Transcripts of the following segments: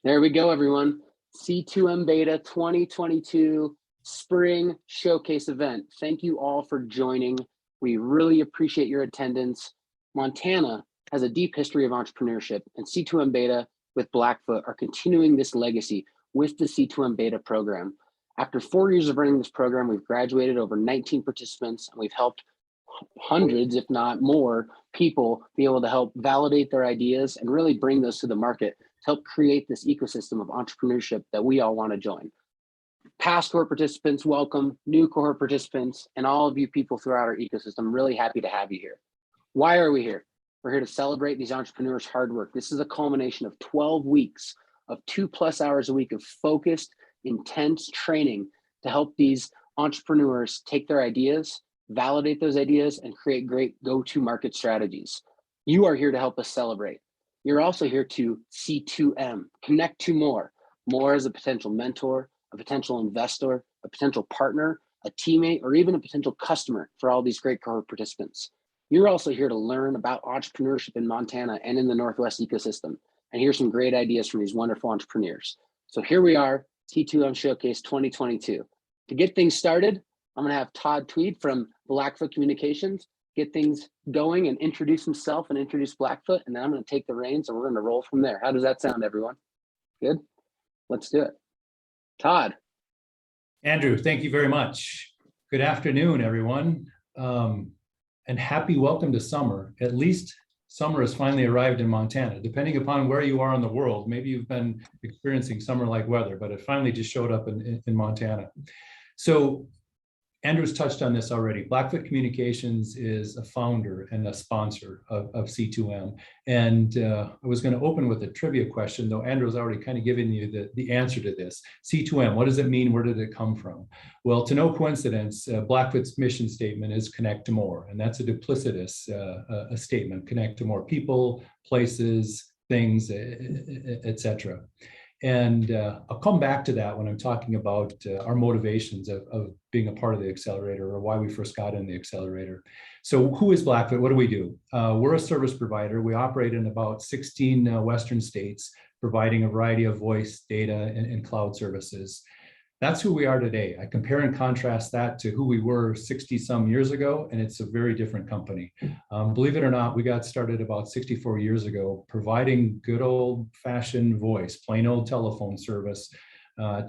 There we go, everyone. C2M Beta 2022 Spring Showcase event. Thank you all for joining. We really appreciate your attendance. Montana has a deep history of entrepreneurship, and C2M Beta with Blackfoot are continuing this legacy with the C2M Beta program. After 4 years of running this program, we've graduated over 19 participants, and we've helped hundreds, if not more, people be able to help validate their ideas and really bring those to the market to help create this ecosystem of entrepreneurship that we all want to join. Past cohort participants, welcome. New cohort participants, and all of you people throughout our ecosystem, really happy to have you here. Why are we here? We're here to celebrate these entrepreneurs' hard work. This is a culmination of 12 weeks of 2+ hours a week of focused, intense training to help these entrepreneurs take their ideas, validate those ideas, and create great go-to-market strategies. You are here to help us celebrate. You're also here to C2M, connect to more as a potential mentor, a potential investor, a potential partner, a teammate, or even a potential customer for all these great cohort participants. You're also here to learn about entrepreneurship in Montana and in the Northwest ecosystem, and hear some great ideas from these wonderful entrepreneurs. So here we are, C2M Showcase 2022. To get things started, I'm gonna have Todd Tweed from Blackfoot Communications get things going and introduce himself and introduce Blackfoot, and then I'm gonna take the reins and we're gonna roll from there. How does that sound, everyone? Good? Let's do it. Todd. Andrew, thank you very much. Good afternoon, everyone. And happy welcome to summer. At least summer has finally arrived in Montana. Depending upon where you are in the world, maybe you've been experiencing summer-like weather, but it finally just showed up in Montana. So Andrew's touched on this already. Blackfoot Communications is a founder and a sponsor of C2M. And I was going to open with a trivia question, though Andrew's already kind of given you the answer to this. C2M, what does it mean? Where did it come from? Well, to no coincidence, Blackfoot's mission statement is connect to more. And that's a duplicitous a statement, connect to more people, places, things, etc. And I'll come back to that when I'm talking about our motivations of being a part of the accelerator, or why we first got in the accelerator. So who is Blackfoot? What do we do? We're a service provider. We operate in about 16 Western states, providing a variety of voice, data, and cloud services. That's who we are today. I compare and contrast that to who we were 60 some years ago, and it's a very different company. Believe it or not, we got started about 64 years ago, providing good old fashioned voice, plain old telephone service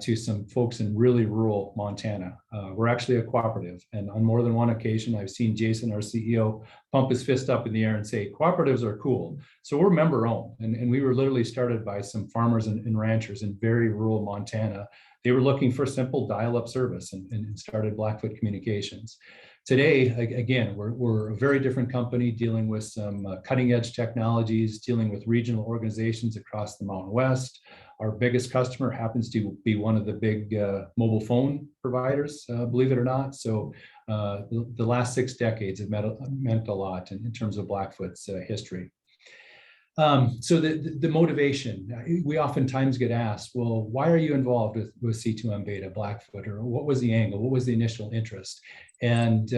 to some folks in really rural Montana. We're actually a cooperative, and on more than one occasion, I've seen Jason, our CEO, pump his fist up in the air and say, cooperatives are cool. So we're member owned, and we were literally started by some farmers and ranchers in very rural Montana. They were looking for simple dial-up service and started Blackfoot Communications. Today, again, we're a very different company dealing with some cutting-edge technologies, dealing with regional organizations across the Mountain West. Our biggest customer happens to be one of the big mobile phone providers, believe it or not. So the last 6 decades have meant a lot in terms of Blackfoot's history. So the motivation, we oftentimes get asked, well, why are you involved with C2M Beta Blackfoot, or what was the angle? What was the initial interest? And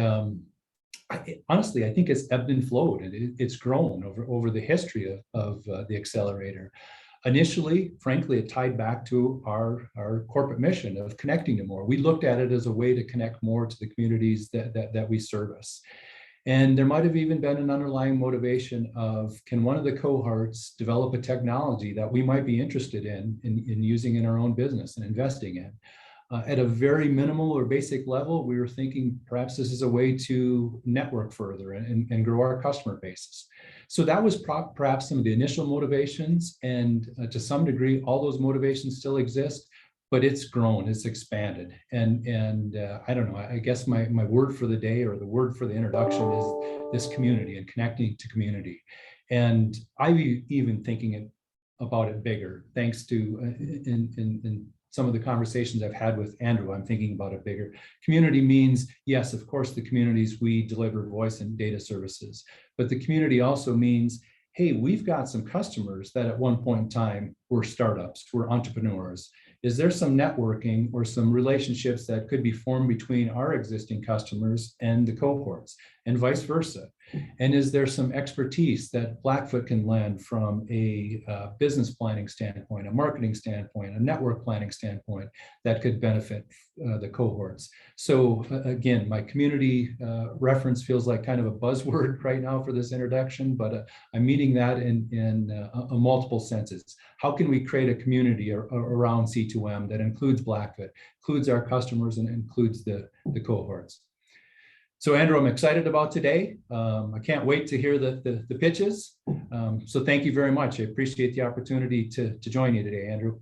honestly, I think it's ebbed and flowed, and it's grown over the history of the accelerator. Initially, frankly, it tied back to our corporate mission of connecting to more. We looked at it as a way to connect more to the communities that we service. And there might have even been an underlying motivation of, can one of the cohorts develop a technology that we might be interested in using in our own business and investing in? At a very minimal or basic level, we were thinking perhaps this is a way to network further and grow our customer bases. So that was perhaps some of the initial motivations, and to some degree, all those motivations still exist, but it's grown, it's expanded. And I don't know, I guess my word for the day, or the word for the introduction, is this community and connecting to community. And I've even thinking about it bigger, thanks to in some of the conversations I've had with Andrew, I'm thinking about it bigger. Community means, yes, of course, the communities we deliver voice and data services, but the community also means, hey, we've got some customers that at one point in time were startups, were entrepreneurs. Is there some networking or some relationships that could be formed between our existing customers and the cohorts, and vice versa? And is there some expertise that Blackfoot can lend from a business planning standpoint, a marketing standpoint, a network planning standpoint that could benefit the cohorts? So again, my community reference feels like kind of a buzzword right now for this introduction, but I'm meaning that in multiple senses. How can we create a community around C2M that includes Blackfoot, includes our customers, and includes the cohorts? So Andrew, I'm excited about today. I can't wait to hear the pitches. So thank you very much. I appreciate the opportunity to join you today, Andrew.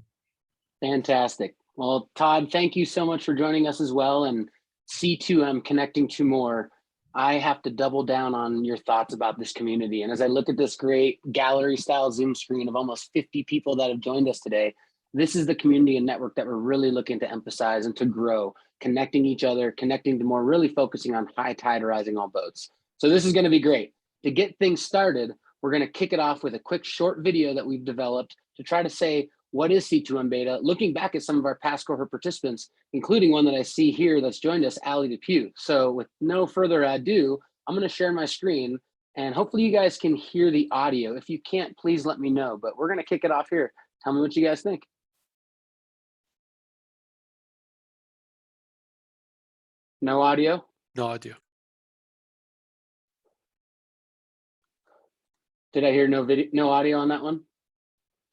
Fantastic. Well, Todd, thank you so much for joining us as well. And C2M Connecting to More, I have to double down on your thoughts about this community. And as I look at this great gallery style Zoom screen of almost 50 people that have joined us today, this is the community and network that we're really looking to emphasize and to grow, connecting each other, connecting to more, really focusing on high tide rising all boats. So this is going to be great. To get things started, we're going to kick it off with a quick short video that we've developed to try to say, what is C2M Beta? Looking back at some of our past cohort participants, including one that I see here that's joined us, Allie Depew. So with no further ado, I'm going to share my screen and hopefully you guys can hear the audio. If you can't, please let me know, but we're going to kick it off here. Tell me what you guys think. No audio? No audio. Did I hear no video, no audio on that one?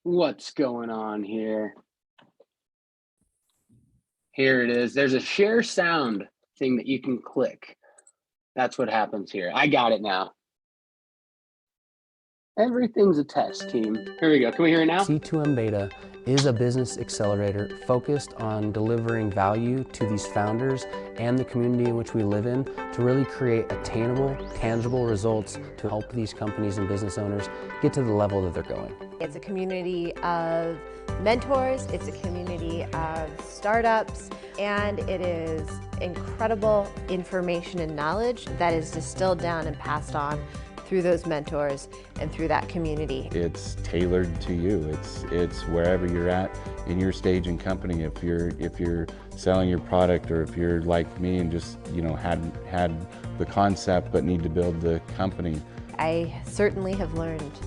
What's going on here? Here it is. There's a share sound thing that you can click. That's what happens here. I got it now. Everything's a test, team. Here we go. Can we hear it now? C2M Beta is a business accelerator focused on delivering value to these founders and the community in which we live in to really create attainable, tangible results to help these companies and business owners get to the level that they're going. It's a community of mentors, it's a community of startups, and it is incredible information and knowledge that is distilled down and passed on through those mentors and through that community. It's tailored to you. It's wherever you're at in your stage and company. If you're selling your product, or if you're like me and just had the concept but need to build the company. I certainly have learned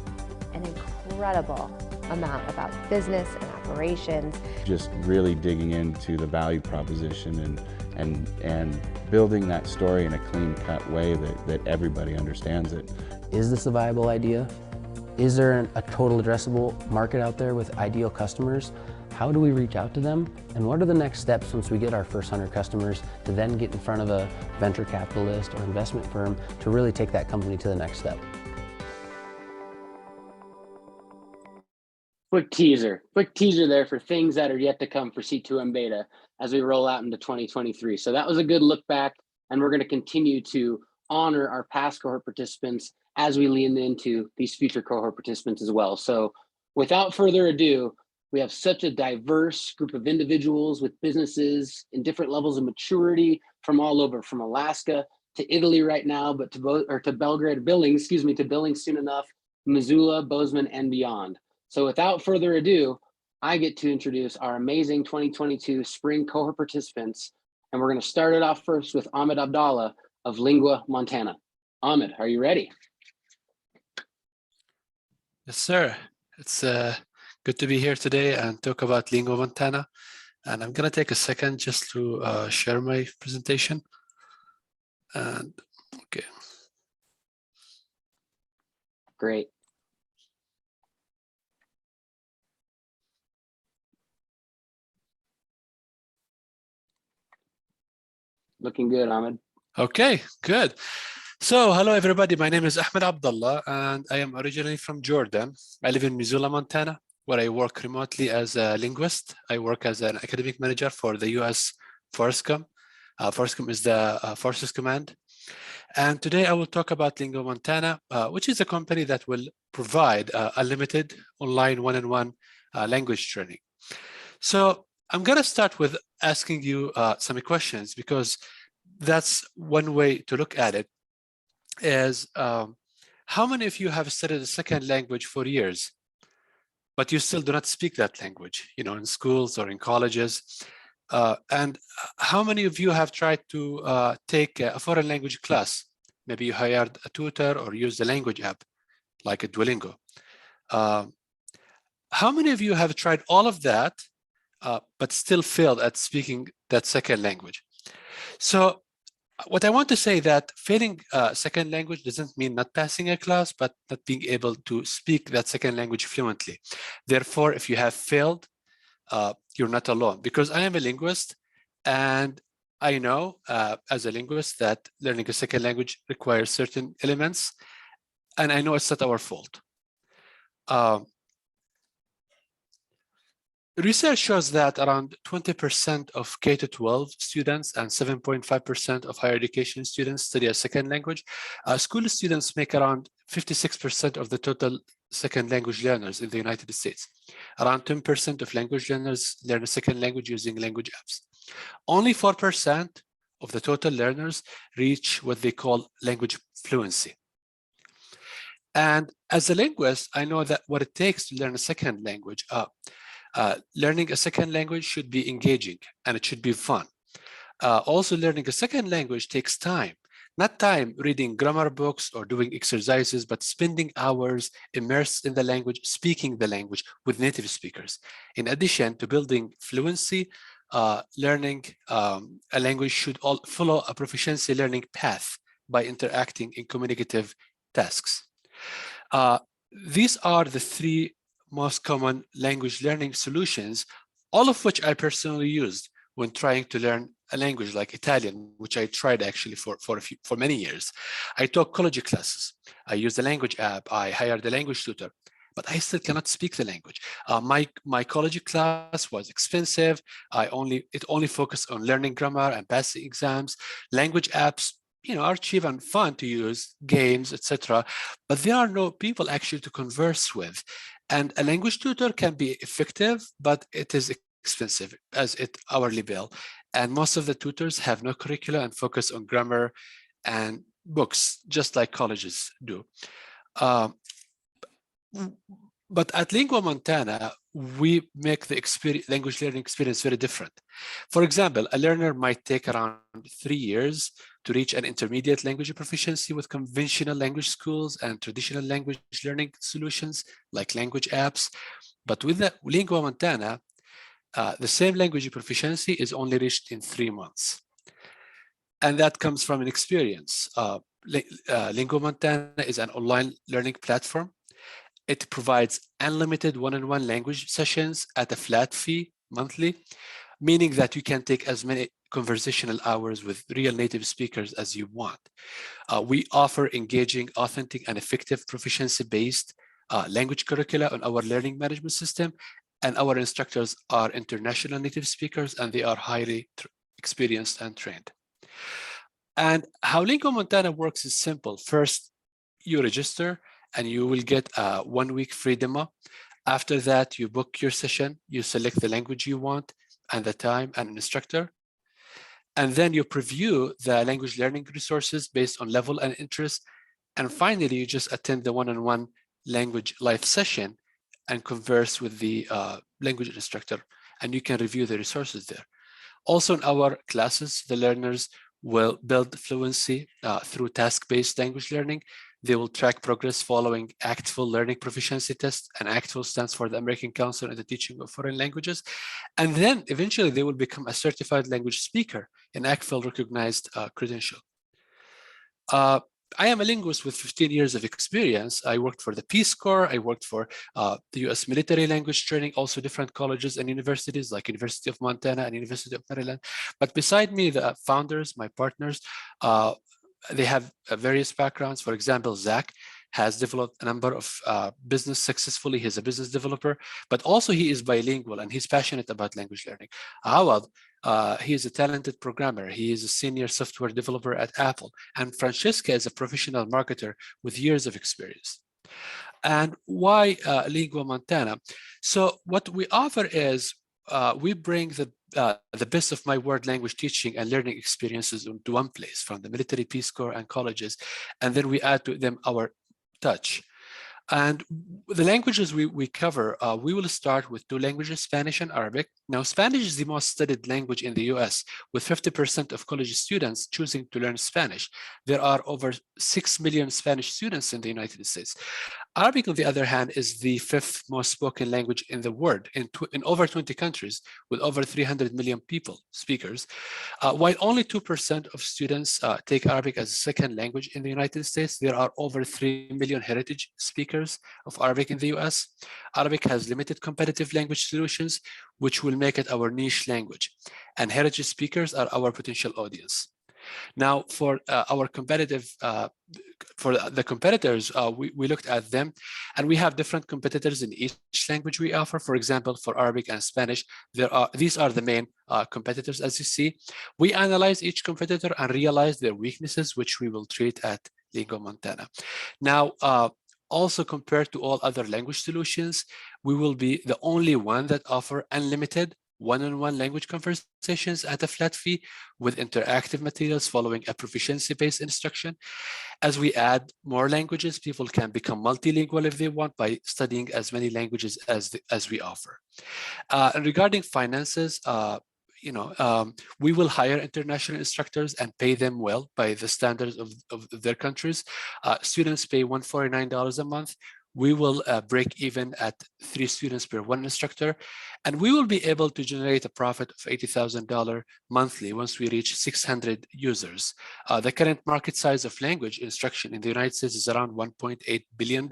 an incredible amount about business and operations. Just really digging into the value proposition and building that story in a clean-cut way that everybody understands it. Is this a viable idea? Is there a total addressable market out there with ideal customers? How do we reach out to them? And what are the next steps once we get our first 100 customers to then get in front of a venture capitalist or investment firm to really take that company to the next step? Quick teaser there for things that are yet to come for C2M Beta as we roll out into 2023. So that was a good look back, and we're going to continue to honor our past cohort participants as we lean into these future cohort participants as well. So without further ado, we have such a diverse group of individuals with businesses in different levels of maturity from all over, from Alaska to Italy right now, but to Belgrade, Billings, to Billings soon enough, Missoula, Bozeman, and beyond. So without further ado, I get to introduce our amazing 2022 spring cohort participants. And we're going to start it off first with Ahmed Abdallah of Lingua, Montana. Ahmed, are you ready? Yes, sir. It's good to be here today and talk about Lingua, Montana. And I'm going to take a second just to share my presentation. And okay. Great. Looking good, Ahmed. Okay, good. So, hello everybody. My name is Ahmed Abdallah, and I am originally from Jordan. I live in Missoula, Montana, where I work remotely as a linguist. I work as an academic manager for the U.S. FORSCOM. FORSCOM is the Forces Command. And today I will talk about Lingua Montana, which is a company that will provide unlimited online one-on-one language training. So I'm going to start with asking you some questions, because that's one way to look at it. Is how many of you have studied a second language for years, but you still do not speak that language, in schools or in colleges? And how many of you have tried to take a foreign language class, Maybe you hired a tutor or used a language app like a Duolingo. How many of you have tried all of that, but still failed at speaking that second language? So what I want to say that failing second language doesn't mean not passing a class, but not being able to speak that second language fluently. Therefore, if you have failed, you're not alone, because I am a linguist, and I know as a linguist that learning a second language requires certain elements, and I know it's not our fault. Research shows that around 20% of K-12 students and 7.5% of higher education students study a second language. School students make around 56% of the total second language learners in the United States. Around 10% of language learners learn a second language using language apps. Only 4% of the total learners reach what they call language fluency. And as a linguist, I know that what it takes to learn a second language, learning a second language should be engaging and it should be fun. Also, learning a second language takes time. Not time reading grammar books or doing exercises, but spending hours immersed in the language, speaking the language with native speakers. In addition to building fluency, learning a language should follow a proficiency learning path by interacting in communicative tasks. These are the three most common language learning solutions, all of which I personally used when trying to learn a language like Italian, which I tried actually for many years. I took college classes. I used a language app. I hired a language tutor, but I still cannot speak the language. My college class was expensive. It only focused on learning grammar and passing exams. Language apps, are cheap and fun to use, games, etc. But there are no people actually to converse with. And a language tutor can be effective, but it is expensive as it hourly bill. And most of the tutors have no curricula and focus on grammar and books, just like colleges do. But at Lingua Montana, we make the language learning experience very different. For example, a learner might take around 3 years to reach an intermediate language proficiency with conventional language schools and traditional language learning solutions like language apps. But with the Lingua Montana, the same language proficiency is only reached in 3 months. And that comes from an experience. Lingua Montana is an online learning platform. It provides unlimited one-on-one language sessions at a flat fee monthly, meaning that you can take as many conversational hours with real native speakers as you want. We offer engaging, authentic, and effective proficiency-based language curricula on our learning management system, and our instructors are international native speakers, and they are highly experienced and trained. And how Lingua Montana works is simple. First, you register, and you will get a 1-week free demo. After that, you book your session, you select the language you want and the time and an instructor. And then you preview the language learning resources based on level and interest. And finally, you just attend the one-on-one language live session and converse with the language instructor, and you can review the resources there. Also in our classes, the learners will build fluency through task-based language learning. They will track progress following ACTFL learning proficiency tests, and ACTFL stands for the American Council on the Teaching of Foreign Languages. And then eventually they will become a certified language speaker in ACTFL recognized credential. I am a linguist with 15 years of experience. I worked for the Peace Corps. I worked for the US military language training, also different colleges and universities like University of Montana and University of Maryland. But beside me, the founders, my partners, they have various backgrounds. For example, Zach has developed a number of business successfully. He's a business developer, but also he is bilingual and he's passionate about language learning. Awad, he is a talented programmer. He is a senior software developer at Apple. And Francesca is a professional marketer with years of experience. And why Lingua Montana? So what we offer is we bring the best of my world language teaching and learning experiences into one place from the military, Peace Corps, and colleges. And then we add to them our touch. And the languages we cover, we will start with two languages, Spanish and Arabic. Now, Spanish is the most studied language in the US, with 50% of college students choosing to learn Spanish. There are over 6 million Spanish students in the United States. Arabic, on the other hand, is the fifth most spoken language in the world in over 20 countries with over 300 million people, speakers. While only 2% of students take Arabic as a second language in the United States, there are over 3 million heritage speakers of Arabic in the US. Arabic has limited competitive language solutions, which will make it our niche language. And heritage speakers are our potential audience. Now, for our competitive, for the competitors, we looked at them, and we have different competitors in each language we offer. For example, for Arabic and Spanish, these are the main competitors, as you see. We analyze each competitor and realize their weaknesses, which we will treat at Lingua Montana. Now, also compared to all other language solutions, we will be the only one that offer unlimited one-on-one language conversations at a flat fee with interactive materials following a proficiency-based instruction. As we add more languages, people can become multilingual if they want by studying as many languages as we offer. And regarding finances, we will hire international instructors and pay them well by the standards of their countries. Students pay $149 a month. We will break even at 3 students per 1 instructor, and we will be able to generate a profit of $80,000 monthly once we reach 600 users. The current market size of language instruction in the United States is around $1.8 billion,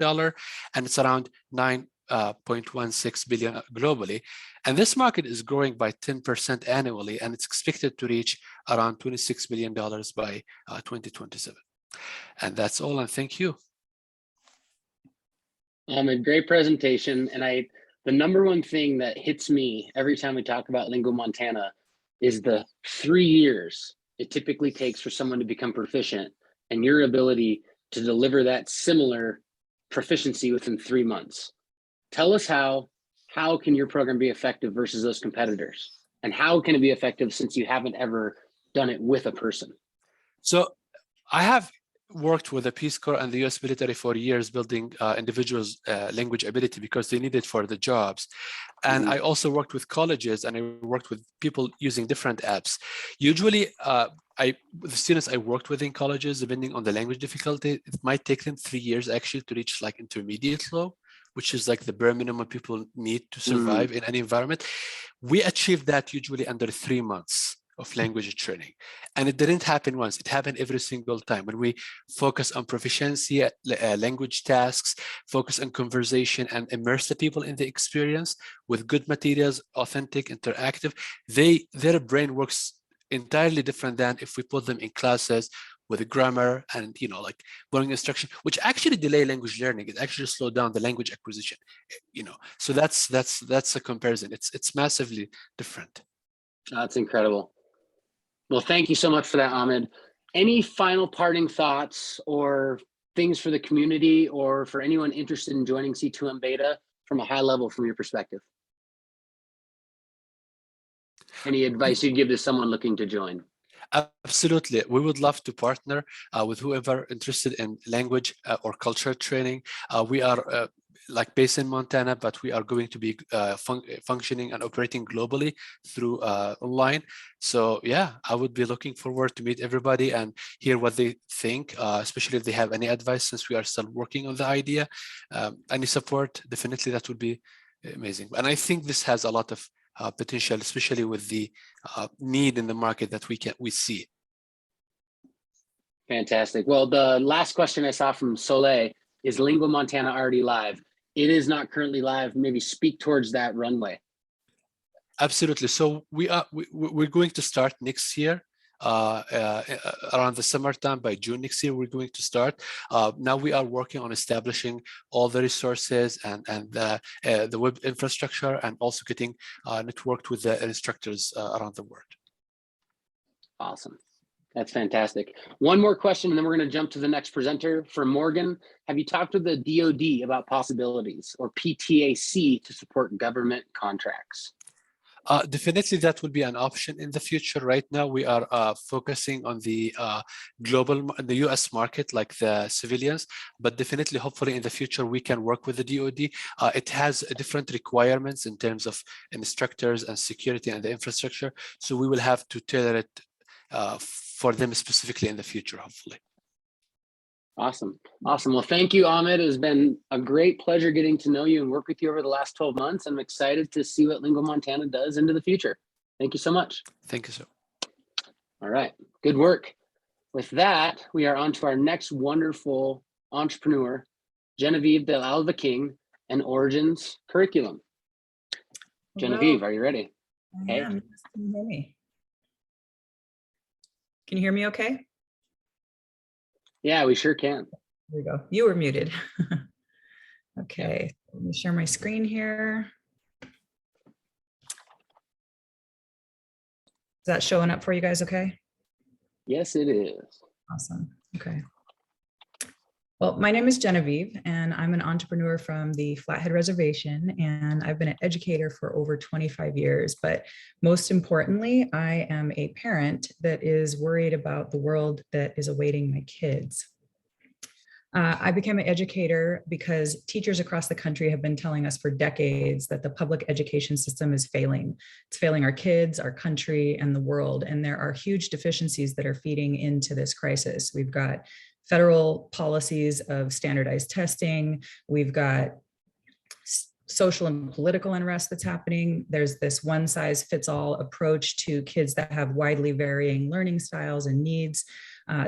and it's around 9.16 billion globally. And this market is growing by 10% annually, and it's expected to reach around $26 billion by 2027. And that's all, and thank you. A great presentation. And the number one thing that hits me every time we talk about Lingua Montana is the 3 years it typically takes for someone to become proficient, and your ability to deliver that similar proficiency within 3 months. Tell us how can your program be effective versus those competitors? And how can it be effective since you haven't ever done it with a person? So I have worked with the Peace Corps and the US military for years, building individuals' language ability because they need it for the jobs. And I also worked with colleges, and I worked with people using different apps. Usually, the students I worked with in colleges, depending on the language difficulty, it might take them 3 years actually to reach like intermediate level, which is like the bare minimum people need to survive in any environment. We achieved that usually under 3 months of language training. And it didn't happen once, it happened every single time. When we focus on proficiency, language tasks, focus on conversation, and immerse the people in the experience with good materials, authentic, interactive, their brain works entirely different than if we put them in classes with grammar and like boring instruction, which actually delay language learning. It actually slow down the language acquisition. So that's a comparison. It's massively different. That's incredible. Well, thank you so much for that, Ahmed. Any final parting thoughts or things for the community or for anyone interested in joining C2M Beta from a high level from your perspective? Any advice you'd give to someone looking to join? Absolutely. We would love to partner with whoever interested in language or culture training. We are based in Montana, but we are going to be functioning and operating globally through online. So yeah, I would be looking forward to meet everybody and hear what they think, especially if they have any advice, since we are still working on the idea. Any support, definitely that would be amazing. And I think this has a lot of potential, especially with the need in the market that we see. Fantastic. Well, the last question I saw from Soleil is Lingua Montana already live? It is not currently live. Maybe speak towards that runway. Absolutely. So we're going to start next year. Around the summertime, by June next year, we're going to start. Now we are working on establishing all the resources and the web infrastructure, and also getting networked with the instructors around the world. Awesome. That's fantastic. One more question, and then we're going to jump to the next presenter. For Morgan, have you talked with the DoD about possibilities or PTAC to support government contracts? Definitely, that will be an option in the future. Right now, we are focusing on the the US market, like the civilians, but definitely, hopefully in the future, we can work with the DoD. It has different requirements in terms of instructors and security and the infrastructure. So we will have to tailor it for them specifically in the future, hopefully. Awesome. Awesome. Well, thank you, Ahmed. It has been a great pleasure getting to know you and work with you over the last 12 months. I'm excited to see what Lingo Montana does into the future. Thank you so much. Thank you, sir. All right. Good work. With that, we are on to our next wonderful entrepreneur, Genevieve Del Alva King, and Origins Curriculum. Genevieve, are you ready? I am. Can you hear me? Can you hear me okay? Yeah, we sure can. There we go. You were muted. Okay, let me share my screen here. Is that showing up for you guys okay? Yes, it is. Awesome. Okay. Well, my name is Genevieve, and I'm an entrepreneur from the Flathead Reservation, and I've been an educator for over 25 years. But most importantly, I am a parent that is worried about the world that is awaiting my kids. I became an educator because teachers across the country have been telling us for decades that the public education system is failing. It's failing our kids, our country, and the world. And there are huge deficiencies that are feeding into this crisis. We've got federal policies of standardized testing. We've got social and political unrest that's happening. There's this one size fits all approach to kids that have widely varying learning styles and needs,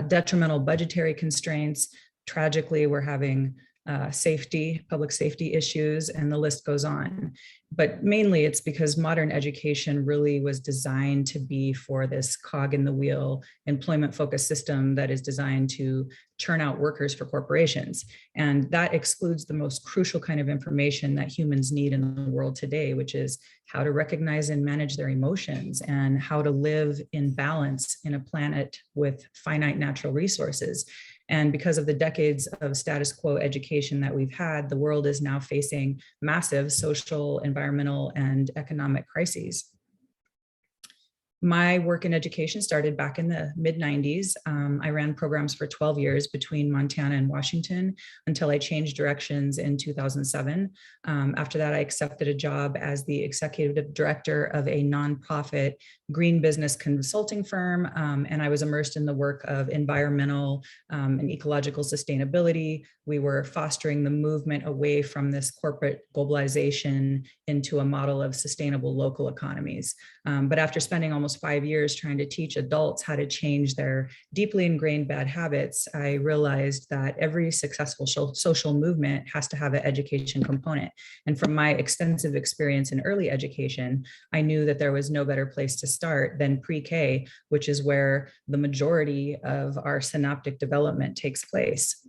detrimental budgetary constraints. Tragically, we're having public safety issues, and the list goes on. But mainly it's because modern education really was designed to be for this cog in the wheel, employment-focused system that is designed to churn out workers for corporations. And that excludes the most crucial kind of information that humans need in the world today, which is how to recognize and manage their emotions and how to live in balance in a planet with finite natural resources. And because of the decades of status quo education that we've had, the world is now facing massive social, environmental, and economic crises. My work in education started back in the mid-90s. I ran programs for 12 years between Montana and Washington until I changed directions in 2007. After that, I accepted a job as the executive director of a nonprofit green business consulting firm, and I was immersed in the work of environmental and ecological sustainability. We were fostering the movement away from this corporate globalization into a model of sustainable local economies. But after spending almost 5 years trying to teach adults how to change their deeply ingrained bad habits, I realized that every successful social movement has to have an education component. And from my extensive experience in early education, I knew that there was no better place to start than pre-K, which is where the majority of our synaptic development takes place.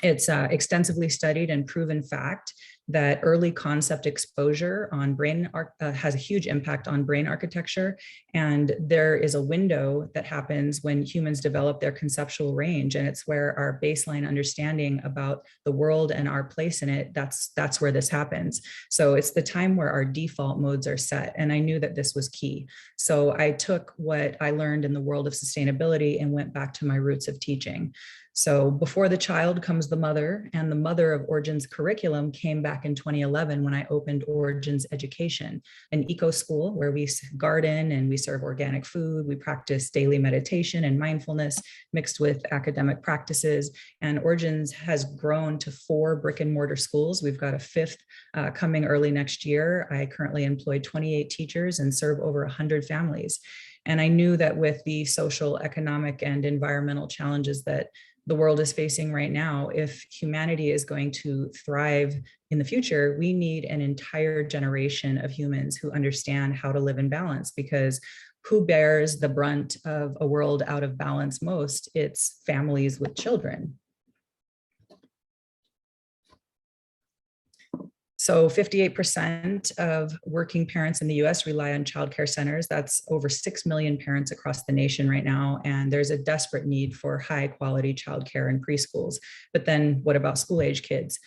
It's extensively studied and proven fact that early concept exposure on brain has a huge impact on brain architecture. And there is a window that happens when humans develop their conceptual range. And it's where our baseline understanding about the world and our place in it, that's where this happens. So it's the time where our default modes are set. And I knew that this was key. So I took what I learned in the world of sustainability and went back to my roots of teaching. So before the child comes the mother, and the mother of Origins Curriculum came back in 2011 when I opened Origins Education, an eco school where we garden and we serve organic food. We practice daily meditation and mindfulness mixed with academic practices. And Origins has grown to 4 brick and mortar schools. We've got a 5th coming early next year. I currently employ 28 teachers and serve over 100 families. And I knew that with the social, economic, and environmental challenges that the world is facing right now, if humanity is going to thrive in the future, we need an entire generation of humans who understand how to live in balance, because who bears the brunt of a world out of balance most? It's families with children. So 58% of working parents in the US rely on childcare centers. That's over 6 million parents across the nation right now. And there's a desperate need for high quality childcare in preschools. But then what about school age kids?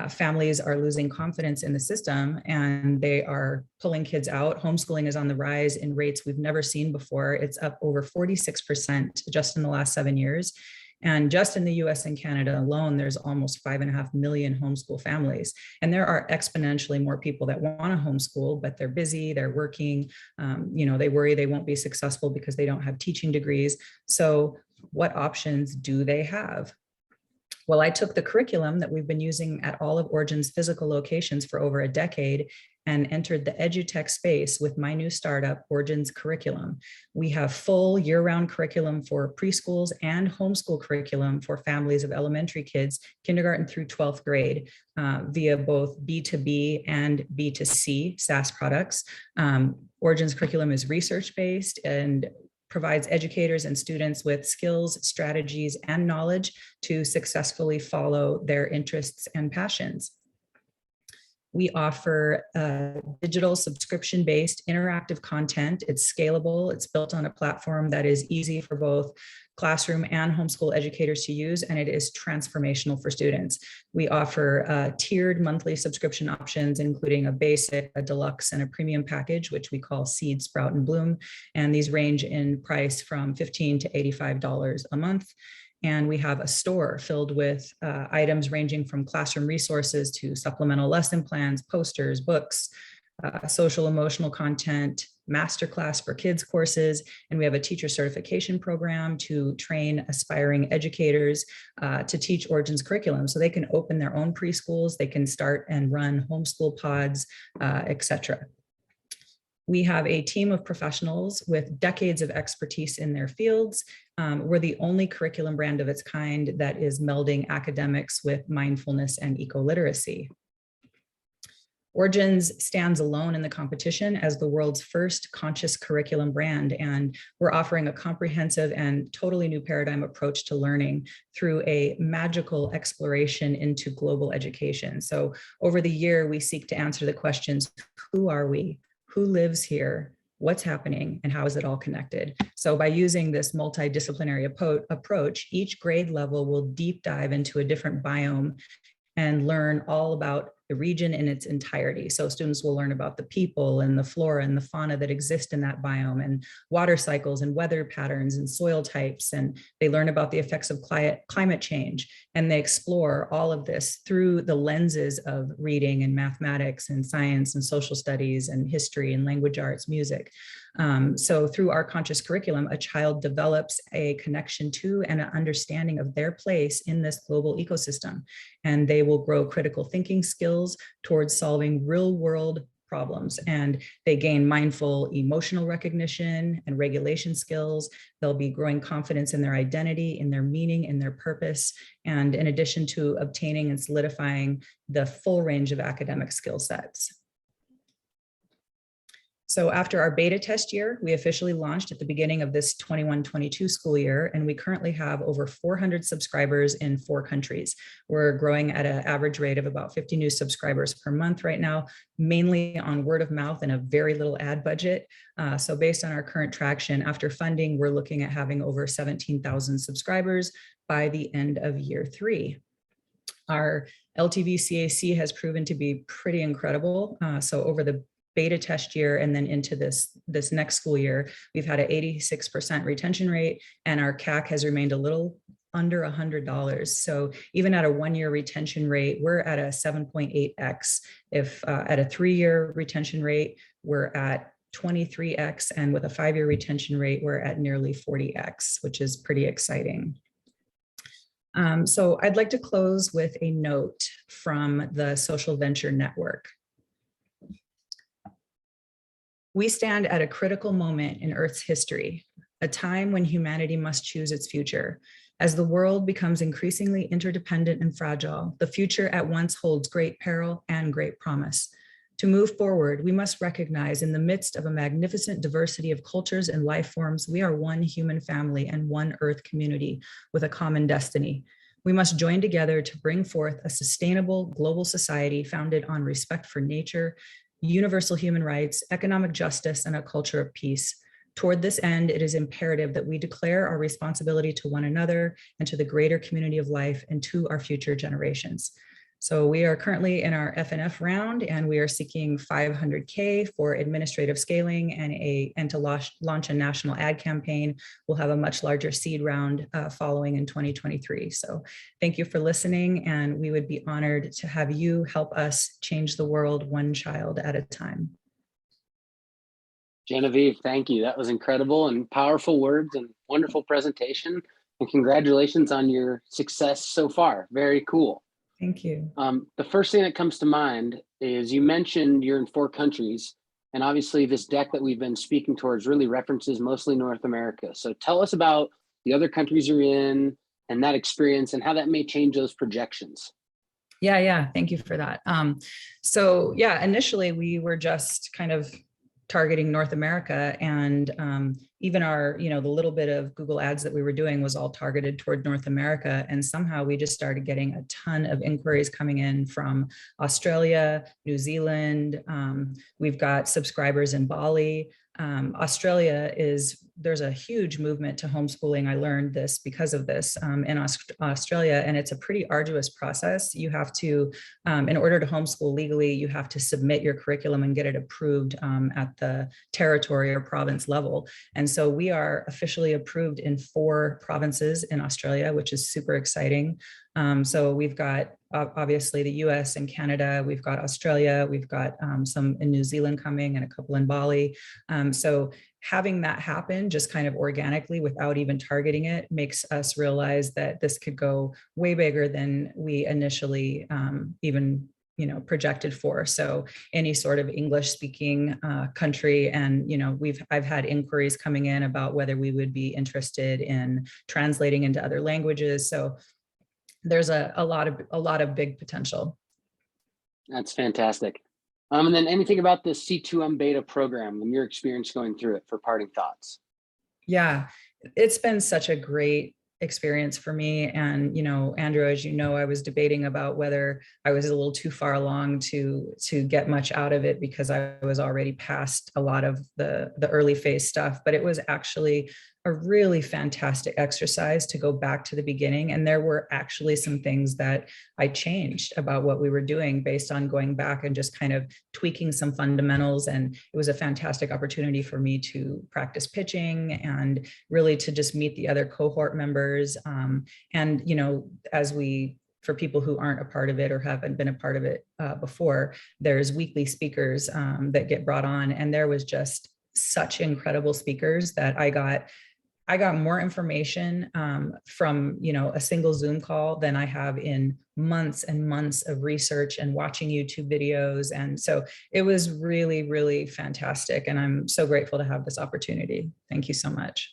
Families are losing confidence in the system and they are pulling kids out. Homeschooling is on the rise in rates we've never seen before. It's up over 46% just in the last 7 years. And just in the US and Canada alone, there's almost 5.5 million homeschool families. And there are exponentially more people that want to homeschool, but they're busy, they're working, they worry they won't be successful because they don't have teaching degrees. So what options do they have? Well, I took the curriculum that we've been using at all of Origin's physical locations for over a decade and entered the edutech space with my new startup, Origin's Curriculum. We have full year-round curriculum for preschools and homeschool curriculum for families of elementary kids, kindergarten through 12th grade, via both B2B and B2C SaaS products. Origin's curriculum is research-based and provides educators and students with skills, strategies, and knowledge to successfully follow their interests and passions. We offer digital subscription-based interactive content. It's scalable. It's built on a platform that is easy for both classroom and homeschool educators to use, and it is transformational for students. We offer tiered monthly subscription options, including a basic, a deluxe, and a premium package, which we call Seed, Sprout, and Bloom. And these range in price from $15 to $85 a month. And we have a store filled with items ranging from classroom resources to supplemental lesson plans, posters, books, social emotional content, masterclass for kids courses, and we have a teacher certification program to train aspiring educators to teach Origin's curriculum so they can open their own preschools, they can start and run homeschool pods, etc. We have a team of professionals with decades of expertise in their fields. We're the only curriculum brand of its kind that is melding academics with mindfulness and eco-literacy. Origin's stands alone in the competition as the world's first conscious curriculum brand, and we're offering a comprehensive and totally new paradigm approach to learning through a magical exploration into global education. So over the year, we seek to answer the questions, who are we? Who lives here? What's happening? And how is it all connected? So by using this multidisciplinary approach, each grade level will deep dive into a different biome and learn all about the region in its entirety. So students will learn about the people and the flora and the fauna that exist in that biome, and water cycles and weather patterns and soil types. And they learn about the effects of climate change. And they explore all of this through the lenses of reading and mathematics and science and social studies and history and language arts, music. So through our conscious curriculum, a child develops a connection to and an understanding of their place in this global ecosystem. And they will grow critical thinking skills towards solving real world problems. And they gain mindful emotional recognition and regulation skills. They'll be growing confidence in their identity, in their meaning, in their purpose. And in addition to obtaining and solidifying the full range of academic skill sets. So after our beta test year, we officially launched at the beginning of this 21-22 school year, and we currently have over 400 subscribers in 4 countries. We're growing at an average rate of about 50 new subscribers per month right now, mainly on word of mouth and a very little ad budget. So based on our current traction, after funding, we're looking at having over 17,000 subscribers by the end of year 3. Our LTV CAC has proven to be pretty incredible. So over the beta test year and then into this next school year, we've had an 86% retention rate, and our CAC has remained a little under $100. So even at a 1-year retention rate, we're at a 7.8x. If at a 3-year retention rate, we're at 23x, and with a 5-year retention rate, we're at nearly 40x, which is pretty exciting. So I'd like to close with a note from the Social Venture Network. We stand at a critical moment in Earth's history, a time when humanity must choose its future. As the world becomes increasingly interdependent and fragile, the future at once holds great peril and great promise. To move forward, we must recognize in the midst of a magnificent diversity of cultures and life forms, we are one human family and one Earth community with a common destiny. We must join together to bring forth a sustainable global society founded on respect for nature, universal human rights, economic justice, and a culture of peace. Toward this end, it is imperative that we declare our responsibility to one another and to the greater community of life and to our future generations. So we are currently in our FNF round, and we are seeking 500K for administrative scaling and to launch a national ad campaign. We'll have a much larger seed round following in 2023. So thank you for listening, and we would be honored to have you help us change the world one child at a time. Genevieve, thank you. That was incredible and powerful words and wonderful presentation. And congratulations on your success so far. Very cool. Thank you. The first thing that comes to mind is you mentioned you're in 4 countries, and obviously this deck that we've been speaking towards really references mostly North America. So tell us about the other countries you're in and that experience and how that may change those projections. Yeah. Thank you for that. So yeah, initially we were just kind of targeting North America, and even our, the little bit of Google ads that we were doing was all targeted toward North America. And somehow we just started getting a ton of inquiries coming in from Australia, New Zealand. We've got subscribers in Bali. Australia there's a huge movement to homeschooling. I learned this because of this in Australia, and it's a pretty arduous process. You have to, in order to homeschool legally, you have to submit your curriculum and get it approved at the territory or province level. And so we are officially approved in 4 provinces in Australia, which is super exciting. So we've got obviously the US and Canada, we've got Australia, we've got some in New Zealand coming and a couple in Bali. So having that happen just kind of organically without even targeting it makes us realize that this could go way bigger than we initially even projected for. So any sort of English speaking country. And, I've had inquiries coming in about whether we would be interested in translating into other languages. So there's a lot of big potential. That's fantastic. And then anything about the C2M beta program and your experience going through it for parting thoughts? Yeah, it's been such a great experience for me. And, Andrew, as you know, I was debating about whether I was a little too far along to get much out of it because I was already past a lot of the early phase stuff, but it was actually a really fantastic exercise to go back to the beginning. And there were actually some things that I changed about what we were doing based on going back and just kind of tweaking some fundamentals. And it was a fantastic opportunity for me to practice pitching and really to just meet the other cohort members. For people who aren't a part of it or haven't been a part of it before, there's weekly speakers that get brought on. And there was just such incredible speakers that I got more information from a single Zoom call than I have in months and months of research and watching YouTube videos. And so it was really, really fantastic. And I'm so grateful to have this opportunity. Thank you so much.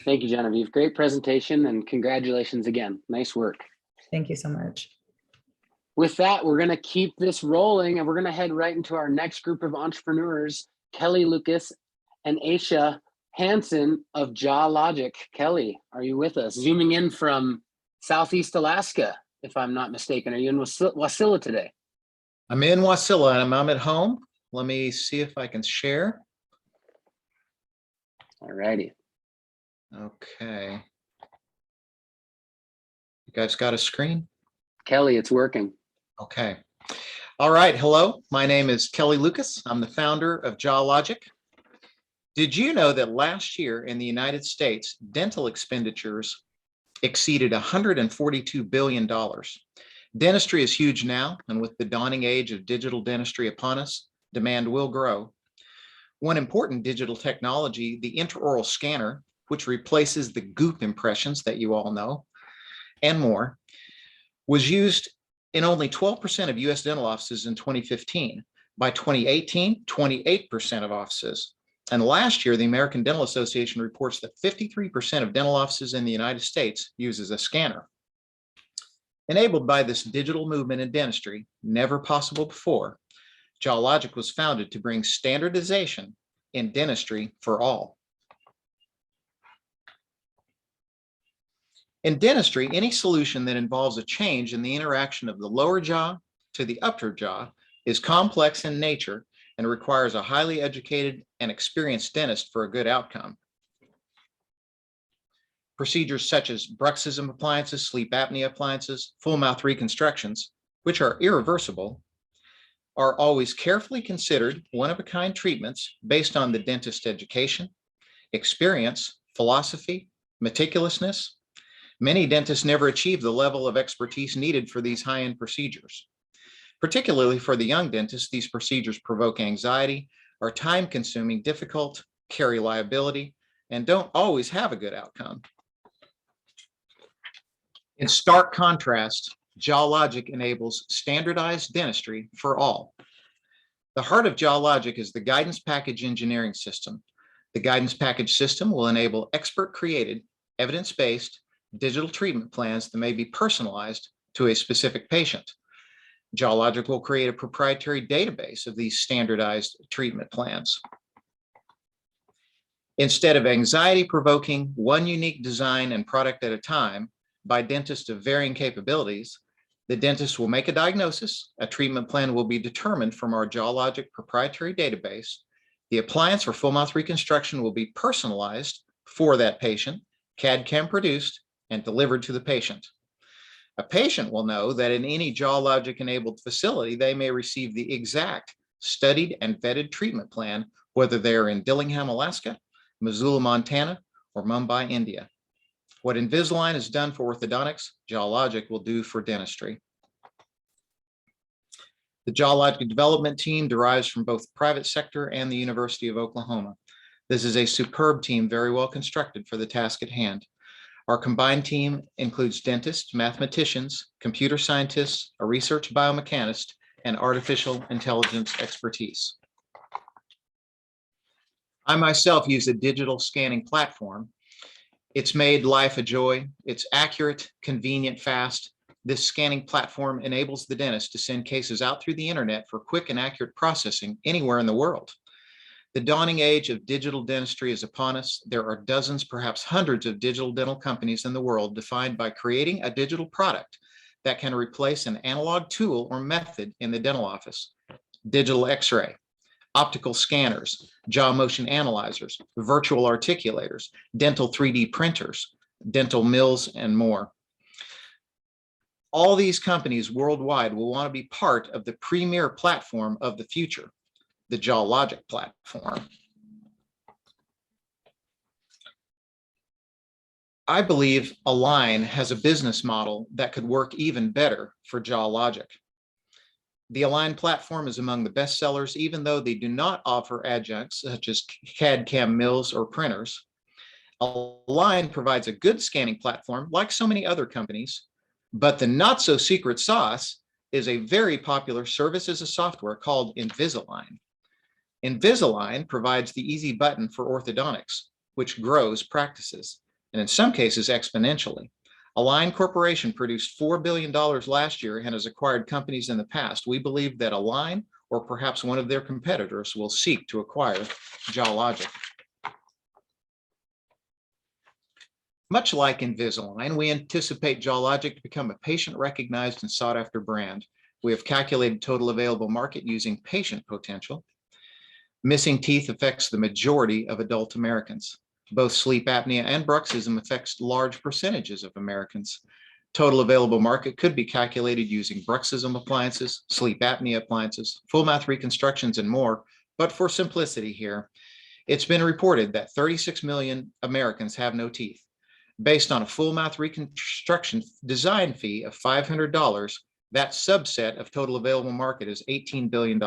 Thank you, Genevieve. Great presentation and congratulations again. Nice work. Thank you so much. With that, we're going to keep this rolling and we're going to head right into our next group of entrepreneurs, Kelly Lucas and Aisha Hansen of JawLogic. Kelly, are you with us? Zooming in from Southeast Alaska, if I'm not mistaken. Are you in Wasilla today? I'm in Wasilla and I'm at home. Let me see if I can share. All righty. Okay. You guys got a screen? Kelly, it's working. Okay. All right. Hello, my name is Kelly Lucas. I'm the founder of JawLogic. Did you know that last year in the United States, dental expenditures exceeded $142 billion? Dentistry is huge now, and with the dawning age of digital dentistry upon us, demand will grow. One important digital technology, the intraoral scanner, which replaces the goop impressions that you all know, and more, was used in only 12% of US dental offices in 2015. By 2018, 28% of offices. And last year, the American Dental Association reports that 53% of dental offices in the United States uses a scanner. Enabled by this digital movement in dentistry, never possible before, JawLogic was founded to bring standardization in dentistry for all. In dentistry, any solution that involves a change in the interaction of the lower jaw to the upper jaw is complex in nature and requires a highly educated and experienced dentist for a good outcome. Procedures such as bruxism appliances, sleep apnea appliances, full mouth reconstructions which are irreversible, are always carefully considered one-of-a-kind treatments based on the dentist education, experience, philosophy, meticulousness. Many dentists never achieve the level of expertise needed for these high-end procedures. Particularly for the young dentists, these procedures provoke anxiety, are time-consuming, difficult, carry liability, and don't always have a good outcome. In stark contrast, JawLogic enables standardized dentistry for all. The heart of JawLogic is the guidance package engineering system. The guidance package system will enable expert-created, evidence-based digital treatment plans that may be personalized to a specific patient. JawLogic will create a proprietary database of these standardized treatment plans. Instead of anxiety-provoking one unique design and product at a time by dentists of varying capabilities, the dentist will make a diagnosis, a treatment plan will be determined from our JawLogic proprietary database. The appliance or full mouth reconstruction will be personalized for that patient, CAD/CAM produced, and delivered to the patient. A patient will know that in any JawLogic enabled facility, they may receive the exact studied and vetted treatment plan, whether they're in Dillingham, Alaska, Missoula, Montana, or Mumbai, India. What Invisalign has done for orthodontics, JawLogic will do for dentistry. The JawLogic development team derives from both the private sector and the University of Oklahoma. This is a superb team, very well constructed for the task at hand. Our combined team includes dentists, mathematicians, computer scientists, a research biomechanist, and artificial intelligence expertise. I myself use a digital scanning platform. It's made life a joy. It's accurate, convenient, fast. This scanning platform enables the dentist to send cases out through the internet for quick and accurate processing anywhere in the world. The dawning age of digital dentistry is upon us. There are dozens, perhaps hundreds of digital dental companies in the world defined by creating a digital product that can replace an analog tool or method in the dental office. Digital X-ray, optical scanners, jaw motion analyzers, virtual articulators, dental 3D printers, dental mills, and more. All these companies worldwide will want to be part of the premier platform of the future, the JawLogic platform. I believe Align has a business model that could work even better for JawLogic. The Align platform is among the best sellers, even though they do not offer adjuncts such as CAD/CAM mills or printers. Align provides a good scanning platform like so many other companies, but the not so secret sauce is a very popular service as a software called Invisalign. Invisalign provides the easy button for orthodontics, which grows practices, and in some cases exponentially. Align Corporation produced $4 billion last year and has acquired companies in the past. We believe that Align, or perhaps one of their competitors, will seek to acquire JawLogic. Much like Invisalign, we anticipate JawLogic to become a patient-recognized and sought-after brand. We have calculated total available market using patient potential. Missing teeth affects the majority of adult Americans. Both sleep apnea and bruxism affects large percentages of Americans. Total available market could be calculated using bruxism appliances, sleep apnea appliances, full mouth reconstructions, and more. But for simplicity here, it's been reported that 36 million Americans have no teeth. Based on a full mouth reconstruction design fee of $500, that subset of total available market is $18 billion.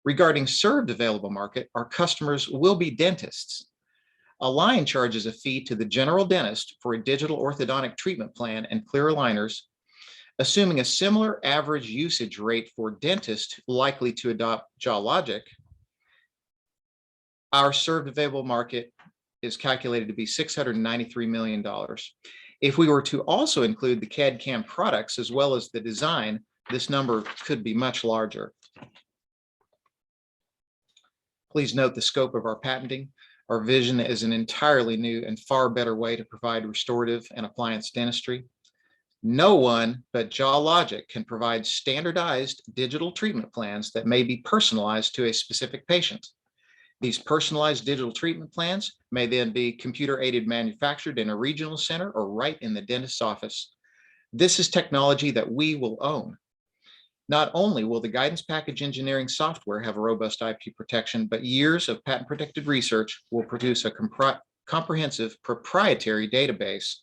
Regarding served available market, our customers will be dentists. Align charges a fee to the general dentist for a digital orthodontic treatment plan and clear aligners, assuming a similar average usage rate for dentists likely to adopt JawLogic. Our served available market is calculated to be $693 million. If we were to also include the CAD/CAM products as well as the design, this number could be much larger. Please note the scope of our patenting. Our vision is an entirely new and far better way to provide restorative and appliance dentistry. No one but JawLogic can provide standardized digital treatment plans that may be personalized to a specific patient. These personalized digital treatment plans may then be computer-aided manufactured in a regional center or right in the dentist's office. This is technology that we will own. Not only will the guidance package engineering software have a robust IP protection, but years of patent protected research will produce a comprehensive proprietary database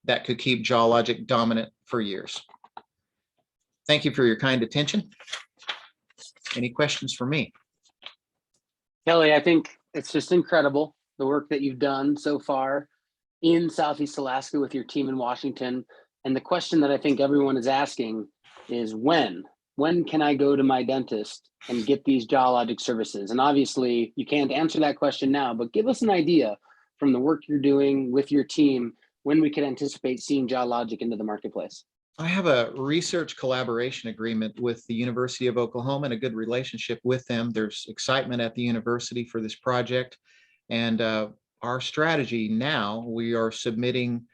that could keep JawLogic dominant for years. Thank you for your kind attention. Any questions for me? Kelly, I think it's just incredible the work that you've done so far in Southeast Alaska with your team in Washington. And the question that I think everyone is asking is when? When can I go to my dentist and get these JawLogic services? And obviously you can't answer that question now, but give us an idea from the work you're doing with your team when we can anticipate seeing JawLogic into the marketplace. I have a research collaboration agreement with the University of Oklahoma and a good relationship with them. There's excitement at the university for this project. And our strategy now, we are submitting,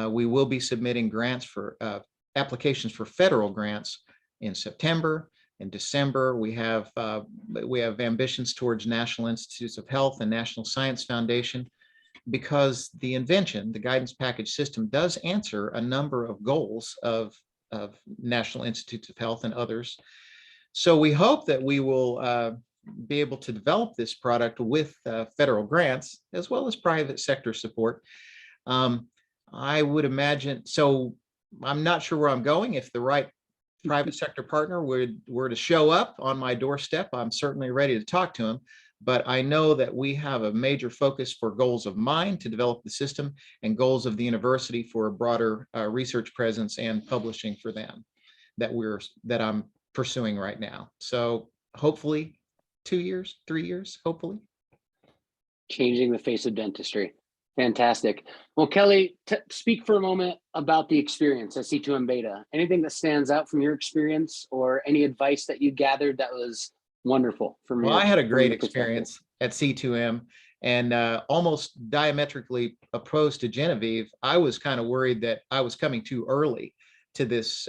we will be submitting grants for applications for federal grants in September. In December, we have ambitions towards National Institutes of Health and National Science Foundation, because the invention, the guidance package system, does answer a number of goals of National Institutes of Health and others. So we hope that we will be able to develop this product with federal grants as well as private sector support. I would imagine, so I'm not sure where I'm going. If the right private sector partner were to show up on my doorstep, I'm certainly ready to talk to him. But I know that we have a major focus for goals of mine to develop the system and goals of the university for a broader research presence and publishing for them that I'm pursuing right now. So hopefully 2 years, 3 years, hopefully. Changing the face of dentistry. Fantastic. Well, Kelly, speak for a moment about the experience at C2M Beta. Anything that stands out from your experience or any advice that you gathered that was wonderful for me? Well, I had a great experience at C2M, and almost diametrically opposed to Genevieve. I was kind of worried that I was coming too early to this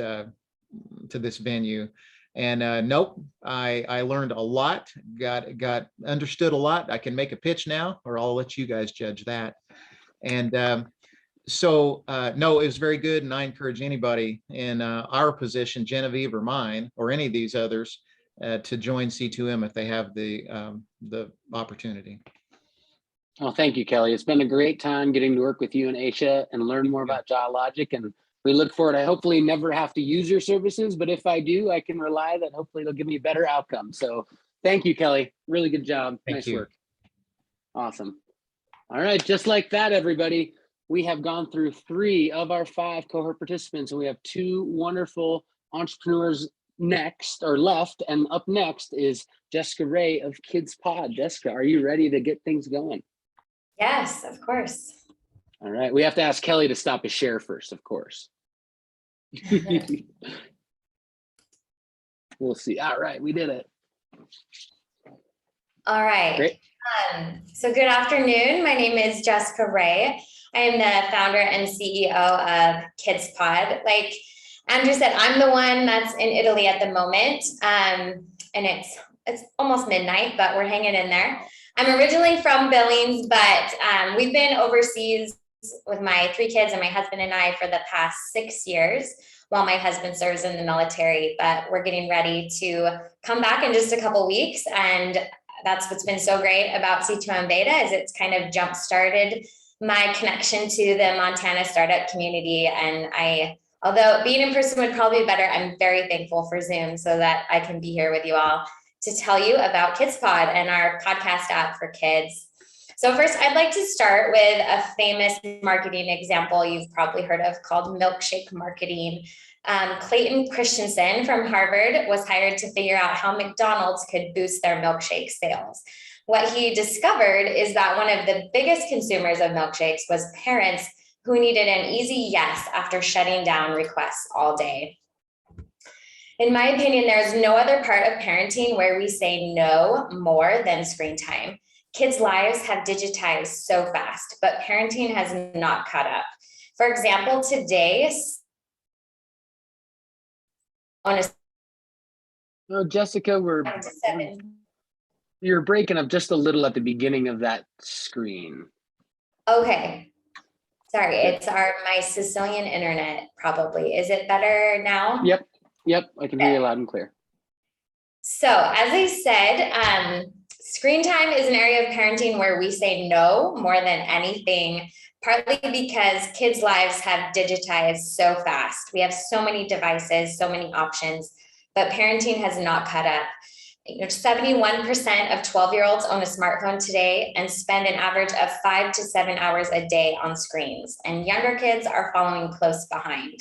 venue. And nope, I learned a lot, got understood a lot. I can make a pitch now, or I'll let you guys judge that. And no, it was very good. And I encourage anybody in our position, Genevieve or mine, or any of these others, to join C2M if they have the opportunity. Well, thank you, Kelly. It's been a great time getting to work with you and Aisha and learn more about JawLogic. And we look forward. I hopefully never have to use your services, but if I do, I can rely that hopefully they'll give me a better outcome. So thank you, Kelly. Really good job. Nice work. Awesome. All right. Just like that, everybody, we have gone through 3 of our 5 cohort participants, and we have 2 wonderful entrepreneurs next or left. And up next is Jessica Ray of Kids Pod. Jessica, are you ready to get things going? Yes, of course. All right. We have to ask Kelly to stop his share first, of course. We'll see. All right. We did it. All right. Great. So good afternoon. My name is Jessica Ray. I am the founder and CEO of Kids Pod. Like Andrew said, I'm the one that's in Italy at the moment. And it's almost midnight, but we're hanging in there. I'm originally from Billings, but we've been overseas with my 3 kids and my husband and I for the past 6 years while my husband serves in the military, but we're getting ready to come back in just a couple weeks. And that's what's been so great about C2M Beta is it's kind of jump-started my connection to the Montana startup community. And although being in person would probably be better, I'm very thankful for Zoom so that I can be here with you all to tell you about Kids Pod and our podcast app for kids. So first, I'd like to start with a famous marketing example you've probably heard of called milkshake marketing. Clayton Christensen from Harvard was hired to figure out how McDonald's could boost their milkshake sales. What he discovered is that one of the biggest consumers of milkshakes was parents who needed an easy yes after shutting down requests all day. In my opinion, there's no other part of parenting where we say no more than screen time. Kids' lives have digitized so fast, but parenting has not caught up. For example, today, Jessica, you're breaking up just a little at the beginning of that screen. Okay. Sorry, it's my Sicilian internet probably. Is it better now? Yep, I can hear you loud and clear. So as I said, screen time is an area of parenting where we say no more than anything, partly because kids' lives have digitized so fast. We have so many devices, so many options, but parenting has not caught up. 71% of 12-year-olds own a smartphone today and spend an average of 5 to 7 hours a day on screens, and younger kids are following close behind.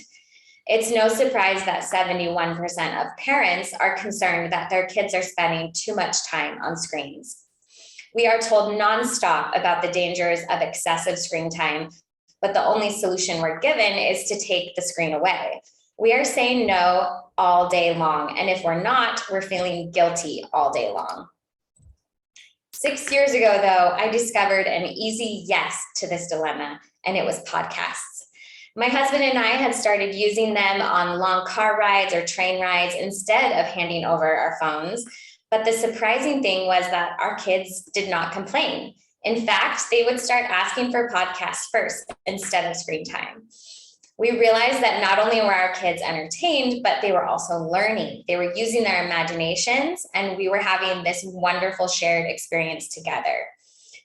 It's no surprise that 71% of parents are concerned that their kids are spending too much time on screens. We are told nonstop about the dangers of excessive screen time, but the only solution we're given is to take the screen away. We are saying no all day long, and if we're not, we're feeling guilty all day long. 6 years ago, though, I discovered an easy yes to this dilemma, and it was podcasts. My husband and I had started using them on long car rides or train rides instead of handing over our phones. But the surprising thing was that our kids did not complain. In fact, they would start asking for podcasts first instead of screen time. We realized that not only were our kids entertained, but they were also learning. They were using their imaginations, and we were having this wonderful shared experience together.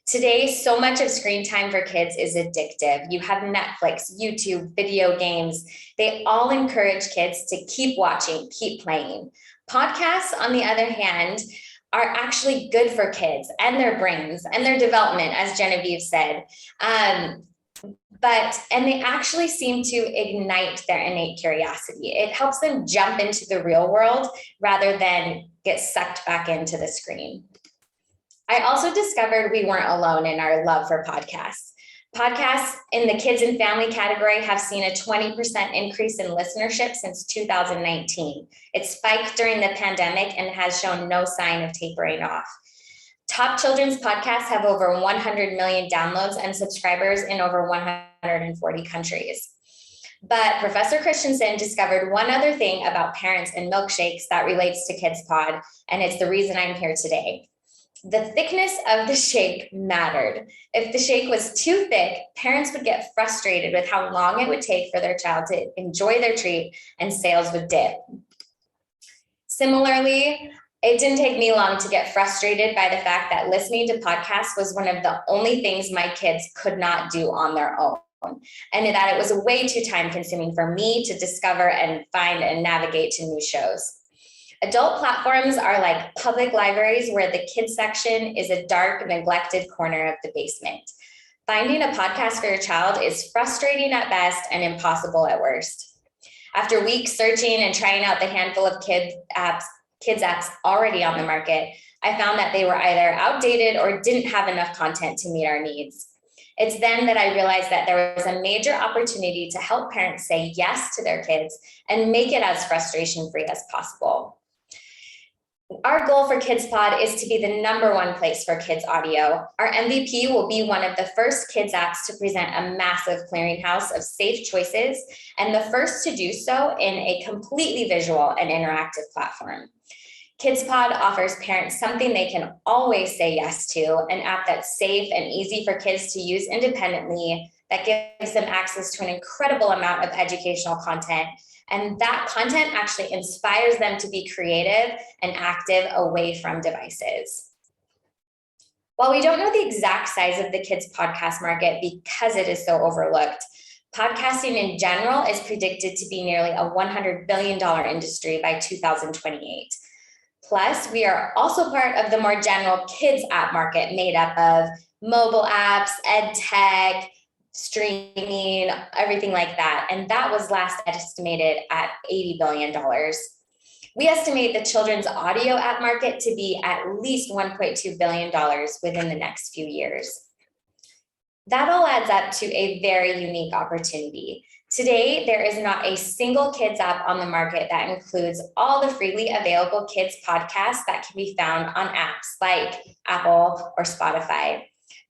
Today, so much of screen time for kids is addictive. You have Netflix, YouTube, video games. They all encourage kids to keep watching, keep playing. Podcasts, on the other hand, are actually good for kids and their brains and their development, as Genevieve said. And they actually seem to ignite their innate curiosity. It helps them jump into the real world rather than get sucked back into the screen. I also discovered we weren't alone in our love for podcasts. Podcasts in the kids and family category have seen a 20% increase in listenership since 2019. It spiked during the pandemic and has shown no sign of tapering off. Top children's podcasts have over 100 million downloads and subscribers in over 140 countries. But Professor Christensen discovered one other thing about parents and milkshakes that relates to Kids Pod, and it's the reason I'm here today. The thickness of the shake mattered. If the shake was too thick, parents would get frustrated with how long it would take for their child to enjoy their treat, and sales would dip. Similarly, it didn't take me long to get frustrated by the fact that listening to podcasts was one of the only things my kids could not do on their own, and that it was way too time consuming for me to discover and find and navigate to new shows. Adult platforms are like public libraries where the kids section is a dark, neglected corner of the basement. Finding a podcast for your child is frustrating at best and impossible at worst. After weeks searching and trying out the handful of kids apps already on the market, I found that they were either outdated or didn't have enough content to meet our needs. It's then that I realized that there was a major opportunity to help parents say yes to their kids and make it as frustration-free as possible. Our goal for Kids Pod is to be the #1 place for kids audio. Our MVP will be one of the first kids apps to present a massive clearinghouse of safe choices, and the first to do so in a completely visual and interactive platform. Kids Pod offers parents something they can always say yes to, an app that's safe and easy for kids to use independently, that gives them access to an incredible amount of educational content. And that content actually inspires them to be creative and active away from devices. While we don't know the exact size of the kids podcast market because it is so overlooked, podcasting in general is predicted to be nearly a $100 billion industry by 2028. Plus, we are also part of the more general kids app market made up of mobile apps, ed tech, streaming, everything like that. And that was last estimated at $80 billion. We estimate the children's audio app market to be at least $1.2 billion within the next few years. That all adds up to a very unique opportunity. Today, there is not a single kids app on the market that includes all the freely available kids podcasts that can be found on apps like Apple or Spotify.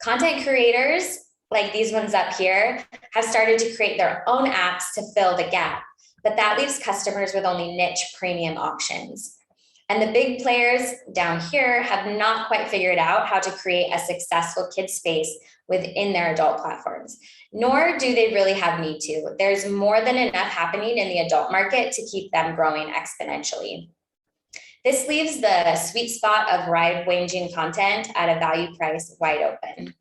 Content creators, like these ones up here, have started to create their own apps to fill the gap, but that leaves customers with only niche premium options. And the big players down here have not quite figured out how to create a successful kids space within their adult platforms, nor do they really have need to. There's more than enough happening in the adult market to keep them growing exponentially. This leaves the sweet spot of wide-ranging content at a value price wide open.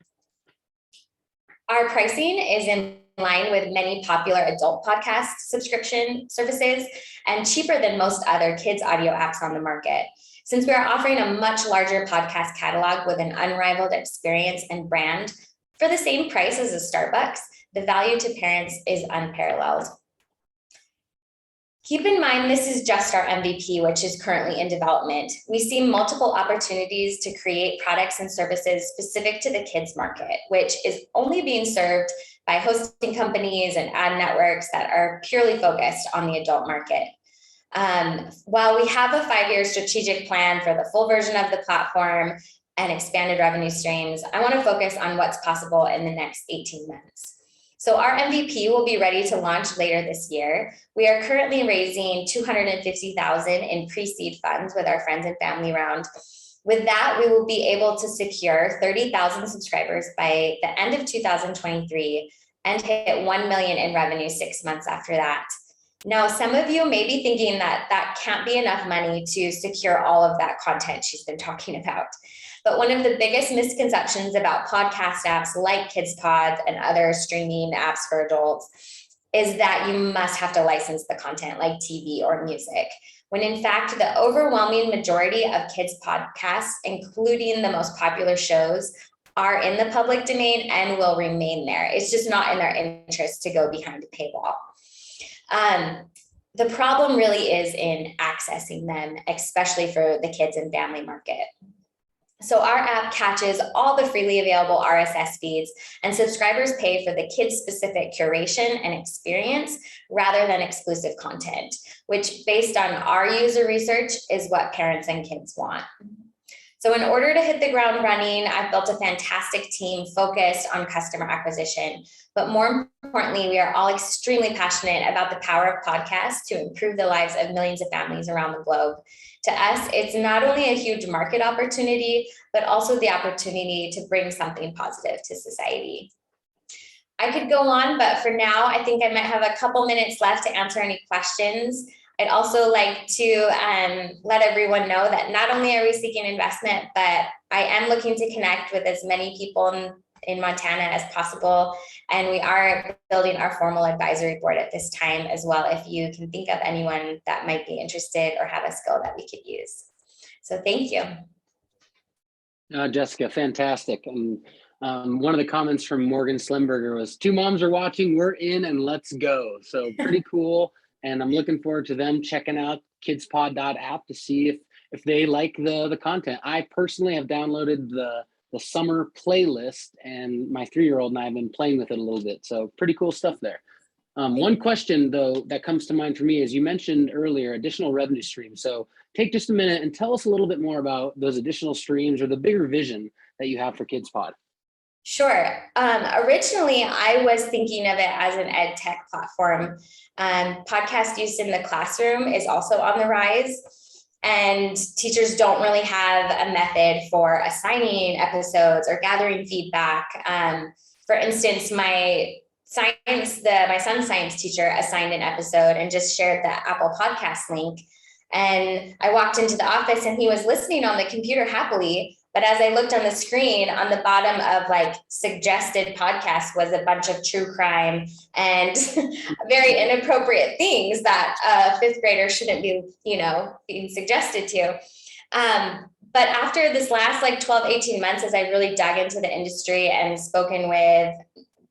Our pricing is in line with many popular adult podcast subscription services and cheaper than most other kids audio apps on the market. Since we are offering a much larger podcast catalog with an unrivaled experience and brand for the same price as a Starbucks, the value to parents is unparalleled. Keep in mind, this is just our MVP, which is currently in development. We see multiple opportunities to create products and services specific to the kids market, which is only being served by hosting companies and ad networks that are purely focused on the adult market. While we have a 5-year strategic plan for the full version of the platform and expanded revenue streams, I want to focus on what's possible in the next 18 months. So our MVP will be ready to launch later this year. We are currently raising $250,000 in pre-seed funds with our friends and family round. With that, we will be able to secure 30,000 subscribers by the end of 2023 and hit 1 million in revenue 6 months after that. Now, some of you may be thinking that that can't be enough money to secure all of that content she's been talking about. But one of the biggest misconceptions about podcast apps like Kids Pod and other streaming apps for adults is that you must have to license the content like TV or music, when in fact, the overwhelming majority of kids podcasts, including the most popular shows, are in the public domain and will remain there. It's just not in their interest to go behind a paywall. The problem really is in accessing them, especially for the kids and family market. So our app catches all the freely available RSS feeds, and subscribers pay for the kids-specific curation and experience rather than exclusive content, which based on our user research is what parents and kids want. So in order to hit the ground running, I've built a fantastic team focused on customer acquisition. But more importantly, we are all extremely passionate about the power of podcasts to improve the lives of millions of families around the globe. To us, it's not only a huge market opportunity, but also the opportunity to bring something positive to society. I could go on, but for now, I think I might have a couple minutes left to answer any questions. I'd also like to let everyone know that not only are we seeking investment, but I am looking to connect with as many people in Montana as possible. And we are building our formal advisory board at this time as well, if you can think of anyone that might be interested or have a skill that we could use. So thank you. Jessica, fantastic. And one of the comments from Morgan Slimberger was, 2 moms are watching, we're in and let's go. So pretty cool. And I'm looking forward to them checking out kidspod.app to see if they like the content. I personally have downloaded the summer playlist, and my 3-year-old and I have been playing with it a little bit. So pretty cool stuff there. One question though that comes to mind for me is, you mentioned earlier additional revenue streams. So take just a minute and tell us a little bit more about those additional streams or the bigger vision that you have for KidsPod. Sure. Originally, I was thinking of it as an ed tech platform. Podcast use in the classroom is also on the rise, and teachers don't really have a method for assigning episodes or gathering feedback. For instance, my son's science teacher assigned an episode and just shared the Apple Podcast link. And I walked into the office and he was listening on the computer happily. But as I looked on the screen, on the bottom of like suggested podcasts was a bunch of true crime and very inappropriate things that a 5th grader shouldn't be, being suggested to. But after this last 12, 18 months, as I really dug into the industry and spoken with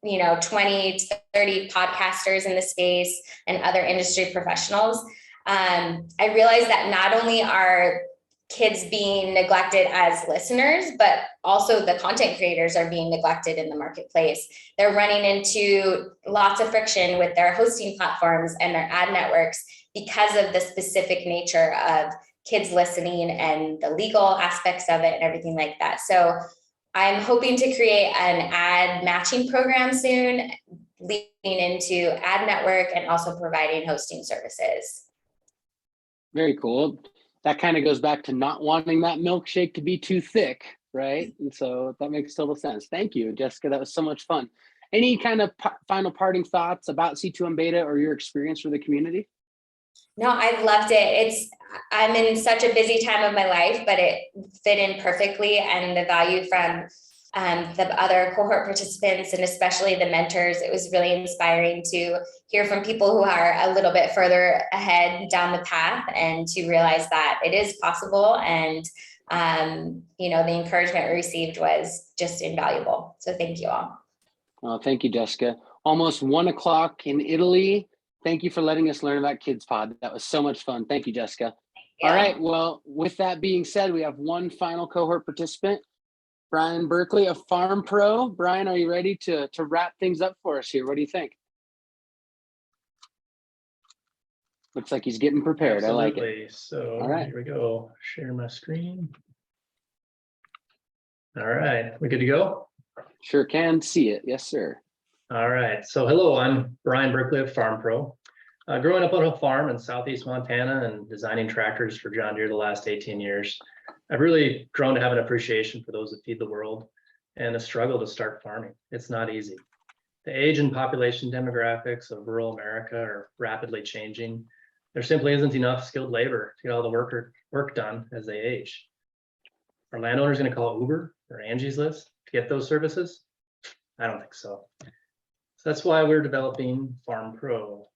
20 to 30 podcasters in the space and other industry professionals, I realized that not only are kids being neglected as listeners, but also the content creators are being neglected in the marketplace. They're running into lots of friction with their hosting platforms and their ad networks because of the specific nature of kids listening and the legal aspects of it and everything like that. So I'm hoping to create an ad matching program soon, leading into ad network and also providing hosting services. Very cool. That kind of goes back to not wanting that milkshake to be too thick. right? And so that makes total sense. Thank you, Jessica. That was so much fun. Any kind of final parting thoughts about C2M Beta or your experience for the community? No, I loved it. I'm in such a busy time of my life, but it fit in perfectly. And the value from the other cohort participants and especially the mentors, it was really inspiring to hear from people who are a little bit further ahead down the path and to realize that it is possible. And, you know, the encouragement we received was just invaluable. So thank you all. Well, thank you, Jessica. Almost 1 o'clock in Italy. Thank you for letting us learn about Kids Pod. That was so much fun. Thank you, Jessica. Yeah. All right. Well, with that being said, we have one final cohort participant, Brian Berkeley of Farm Pro. Brian, are you ready to wrap things up for us here? What do you think? Looks like he's getting prepared. Absolutely. I like it. So All right. here we go. Share my screen. All right, we good to go? Sure can see it. Yes, sir. All right. So hello, I'm Brian Berkeley of Farm Pro. Growing up on a farm in Southeast Montana and designing tractors for John Deere the last 18 years, I've really grown to have an appreciation for those that feed the world and a struggle to start farming. It's not easy. The age and population demographics of rural America are rapidly changing. There simply isn't enough skilled labor to get all the work done as they age. Are landowners going to call Uber or Angie's List to get those services? I don't think so. So that's why we're developing Farm Pro.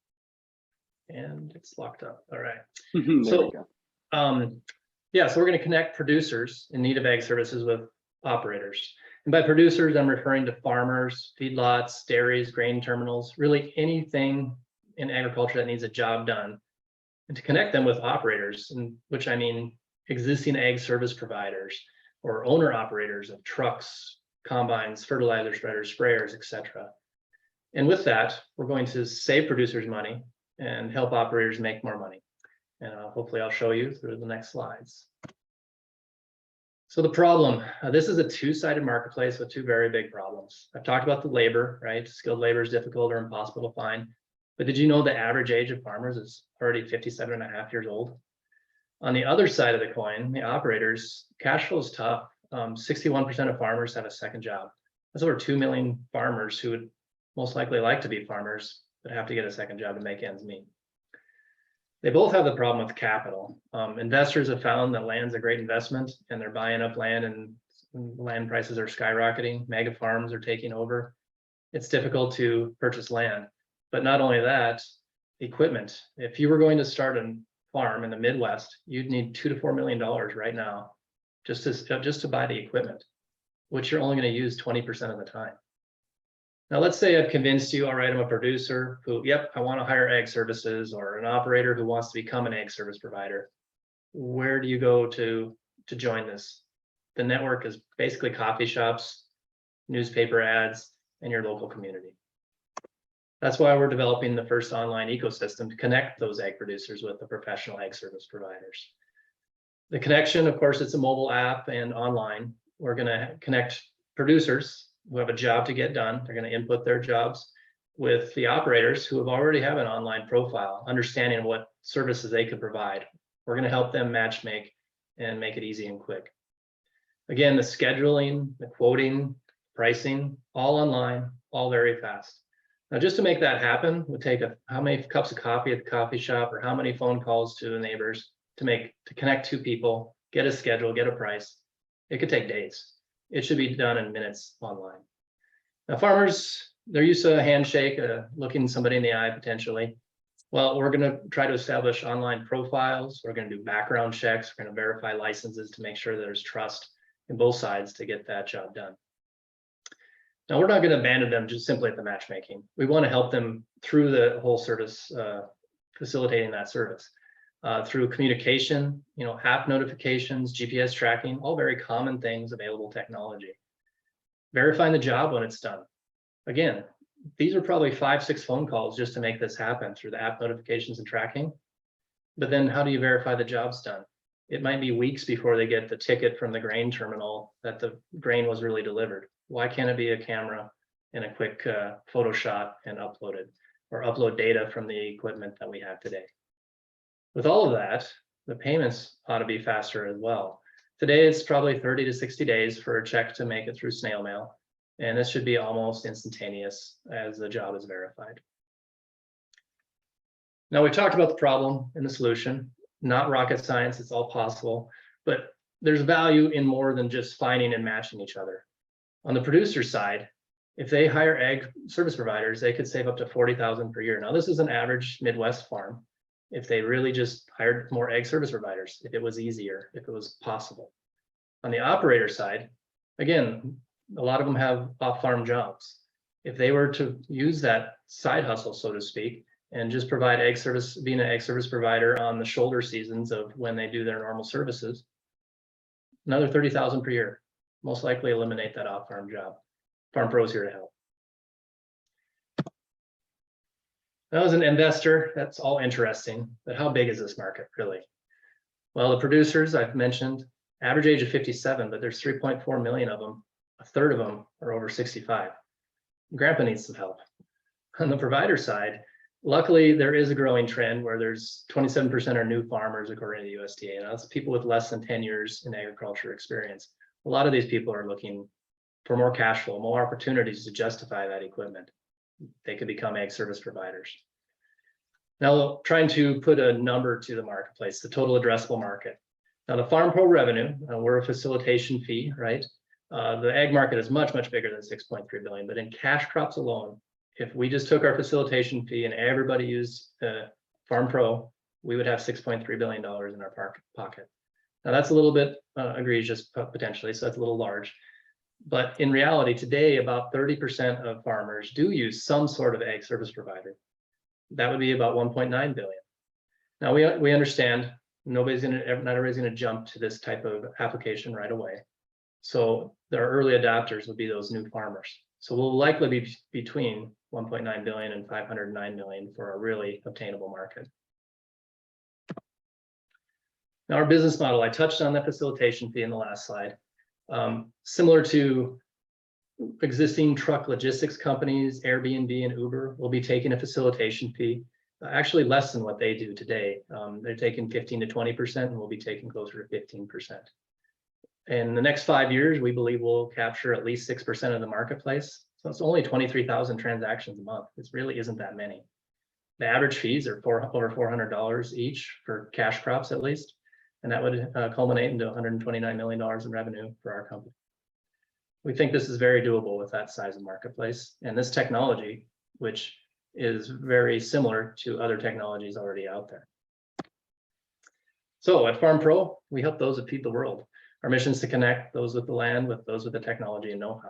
And it's locked up. All right. There we go. Yeah, so we're going to connect producers in need of ag services with operators. And by producers, I'm referring to farmers, feedlots, dairies, grain terminals, really anything in agriculture that needs a job done. And to connect them with operators, in which I mean existing ag service providers or owner operators of trucks, combines, fertilizer spreaders, sprayers, etc. And with that, we're going to save producers money and help operators make more money. And hopefully I'll show you through the next slides. So the problem, this is a two-sided marketplace with two very big problems. I've talked about the labor, right? Skilled labor is difficult or impossible to find. But did you know the average age of farmers is already 57.5 years old? On the other side of the coin, the operators, cash flow is tough. 61% of farmers have a second job. That's over 2 million farmers who would most likely like to be farmers, but have to get a second job to make ends meet. They both have the problem with capital. Investors have found that land's a great investment and they're buying up land and land prices are skyrocketing. Mega farms are taking over. It's difficult to purchase land, but not only that, equipment. If you were going to start a farm in the Midwest, you'd need $2 to $4 million right now just to buy the equipment, which you're only going to use 20% of the time. Now, let's say I've convinced you, all right, I'm a producer who, yep, I want to hire ag services, or an operator who wants to become an ag service provider. Where do you go to join this? The network is basically coffee shops, newspaper ads, and your local community. That's why we're developing the first online ecosystem to connect those ag producers with the professional ag service providers. The connection, of course, it's a mobile app and online. We're going to connect producers who have a job to get done. They're going to input their jobs with the operators who already have an online profile, understanding what services they could provide. We're going to help them match make and make it easy and quick. Again, the scheduling, the quoting, pricing, all online, all very fast. Now, just to make that happen would take how many cups of coffee at the coffee shop or how many phone calls to the neighbors to connect two people, get a schedule, get a price. It could take days. It should be done in minutes online. Now, farmers, they're used to a handshake, looking somebody in the eye potentially. Well, we're going to try to establish online profiles. We're going to do background checks. We're going to verify licenses to make sure there's trust in both sides to get that job done. Now, we're not going to abandon them just simply at the matchmaking. We want to help them through the whole service, facilitating that service. Through communication, app notifications, GPS tracking, all very common things, available technology. Verifying the job when it's done. Again, these are probably 5-6 phone calls just to make this happen through the app notifications and tracking. But then how do you verify the job's done? It might be weeks before they get the ticket from the grain terminal that the grain was really delivered. Why can't it be a camera and a quick photo shot and upload it, or upload data from the equipment that we have today? With all of that, the payments ought to be faster as well. Today, it's probably 30 to 60 days for a check to make it through snail mail. And this should be almost instantaneous as the job is verified. Now, we've talked about the problem and the solution, not rocket science, it's all possible, but there's value in more than just finding and matching each other. On the producer side, if they hire ag service providers, they could save up to $40,000 per year. Now, this is an average Midwest farm. If they really just hired more ag service providers, if it was easier, if it was possible. On the operator side, again, a lot of them have off-farm jobs. If they were to use that side hustle, so to speak, and just provide ag service, being an ag service provider on the shoulder seasons of when they do their normal services, another $30,000 per year, most likely eliminate that off-farm job. Farm Pro's here to help. Now, as an investor, that's all interesting, but how big is this market really? Well, the producers I've mentioned, average age of 57, but there's 3.4 million of them. A third of them are over 65. Grandpa needs some help. On the provider side, luckily there is a growing trend where there's 27% are new farmers according to the USDA, and that's people with less than 10 years in agriculture experience. A lot of these people are looking for more cash flow, more opportunities to justify that equipment. They could become ag service providers. Now, trying to put a number to the marketplace, the total addressable market. Now, the Farm Pro revenue, we're a facilitation fee, right? The ag market is much, much bigger than 6.3 billion, but in cash crops alone, if we just took our facilitation fee and everybody used Farm Pro, we would have $6.3 billion in our pocket. Now, that's a little bit egregious potentially, so that's a little large. But in reality, today, about 30% of farmers do use some sort of ag service provider. That would be about 1.9 billion. Now, we understand not everybody's going to jump to this type of application right away. So their early adopters would be those new farmers. So we'll likely be between 1.9 billion and 509 million for a really obtainable market. Now, our business model, I touched on that facilitation fee in the last slide. Similar to existing truck logistics companies, Airbnb and Uber will be taking a facilitation fee, actually less than what they do today. They're taking 15 to 20%, and we'll be taking closer to 15%. In the next 5 years, we believe we'll capture at least 6% of the marketplace. So it's only 23,000 transactions a month. It really isn't that many. The average fees are over $400 each for cash crops at least. And that would culminate into $129 million in revenue for our company. We think this is very doable with that size of marketplace. And this technology, which is very similar to other technologies already out there. So at Farm Pro, we help those that feed the world. Our mission is to connect those with the land with those with the technology and know-how.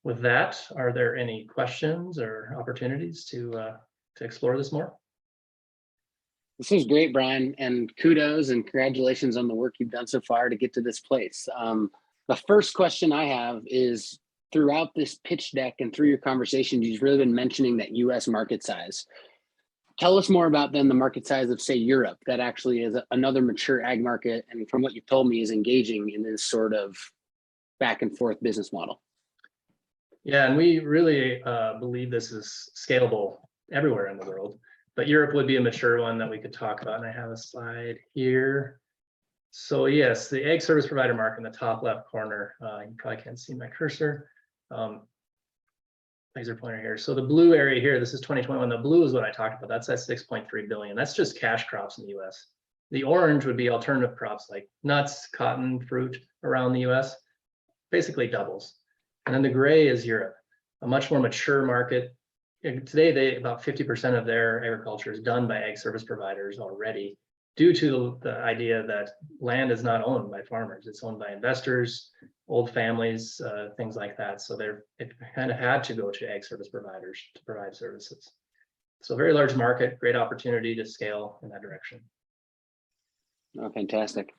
With that, are there any questions or opportunities to explore this more? This is great, Brian, and kudos and congratulations on the work you've done so far to get to this place. The first question I have is, throughout this pitch deck and through your conversation, you've really been mentioning that US market size. Tell us more about then the market size of, say, Europe, that actually is another mature ag market, and from what you've told me is engaging in this sort of back and forth business model. Yeah, and we really believe this is scalable everywhere in the world. But Europe would be a mature one that we could talk about. And I have a slide here. So yes, the ag service provider market in the top left corner, you probably can't see my cursor. Laser pointer here. So the blue area here, this is 2021. The blue is what I talked about. That's that 6.3 billion. That's just cash crops in the US. The orange would be alternative crops like nuts, cotton, fruit around the US, basically doubles. And then the gray is Europe, a much more mature market. Today, about 50% of their agriculture is done by ag service providers already, due to the idea that land is not owned by farmers. It's owned by investors, old families, things like that. So it kind of had to go to ag service providers to provide services. So very large market, great opportunity to scale in that direction. Oh, fantastic.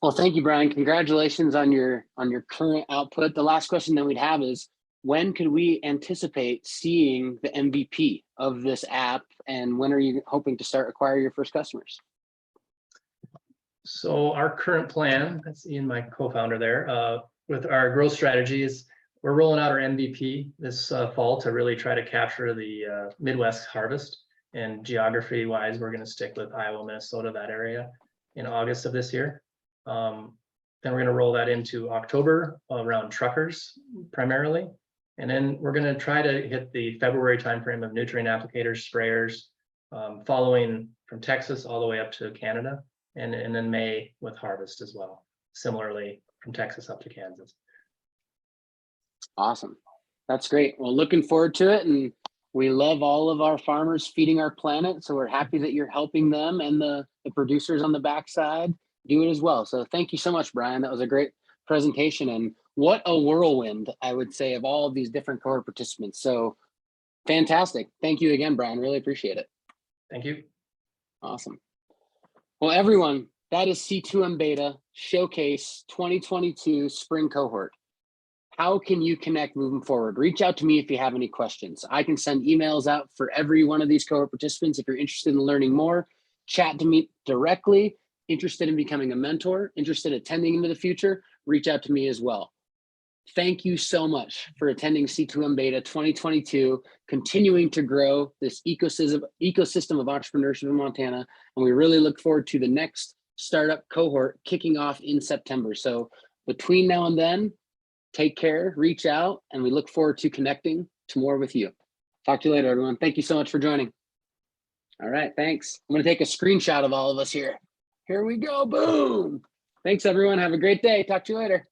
Well, thank you, Brian. Congratulations on your current output. The last question that we'd have is, when could we anticipate seeing the MVP of this app, and when are you hoping to start acquiring your first customers? So our current plan, that's Ian, my co-founder there, with our growth strategies, we're rolling out our MVP this fall to really try to capture the Midwest harvest. And geography-wise, we're going to stick with Iowa, Minnesota, that area, in August of this year. Then we're going to roll that into October around truckers primarily. And then we're going to try to hit the February timeframe of nutrient applicators, sprayers, following from Texas all the way up to Canada, and then May with harvest as well. Similarly, from Texas up to Kansas. Awesome. That's great. Well, looking forward to it. And we love all of our farmers feeding our planet. So we're happy that you're helping them and the producers on the backside do it as well. So thank you so much, Brian. That was a great presentation. And what a whirlwind, I would say, of all of these different cohort participants. So fantastic. Thank you again, Brian. Really appreciate it. Thank you. Awesome. Well, everyone, that is C2M Beta Showcase 2022 Spring Cohort. How can you connect moving forward? Reach out to me if you have any questions. I can send emails out for every one of these cohort participants. If you're interested in learning more, chat to me directly. Interested in becoming a mentor, interested in attending into the future, reach out to me as well. Thank you so much for attending C2M Beta 2022, continuing to grow this ecosystem of entrepreneurship in Montana. And we really look forward to the next startup cohort kicking off in September. So between now and then, take care, reach out, and we look forward to connecting to more with you. Talk to you later, everyone. Thank you so much for joining. All right, thanks. I'm gonna take a screenshot of all of us here. Here we go, boom. Thanks, everyone. Have a great day. Talk to you later.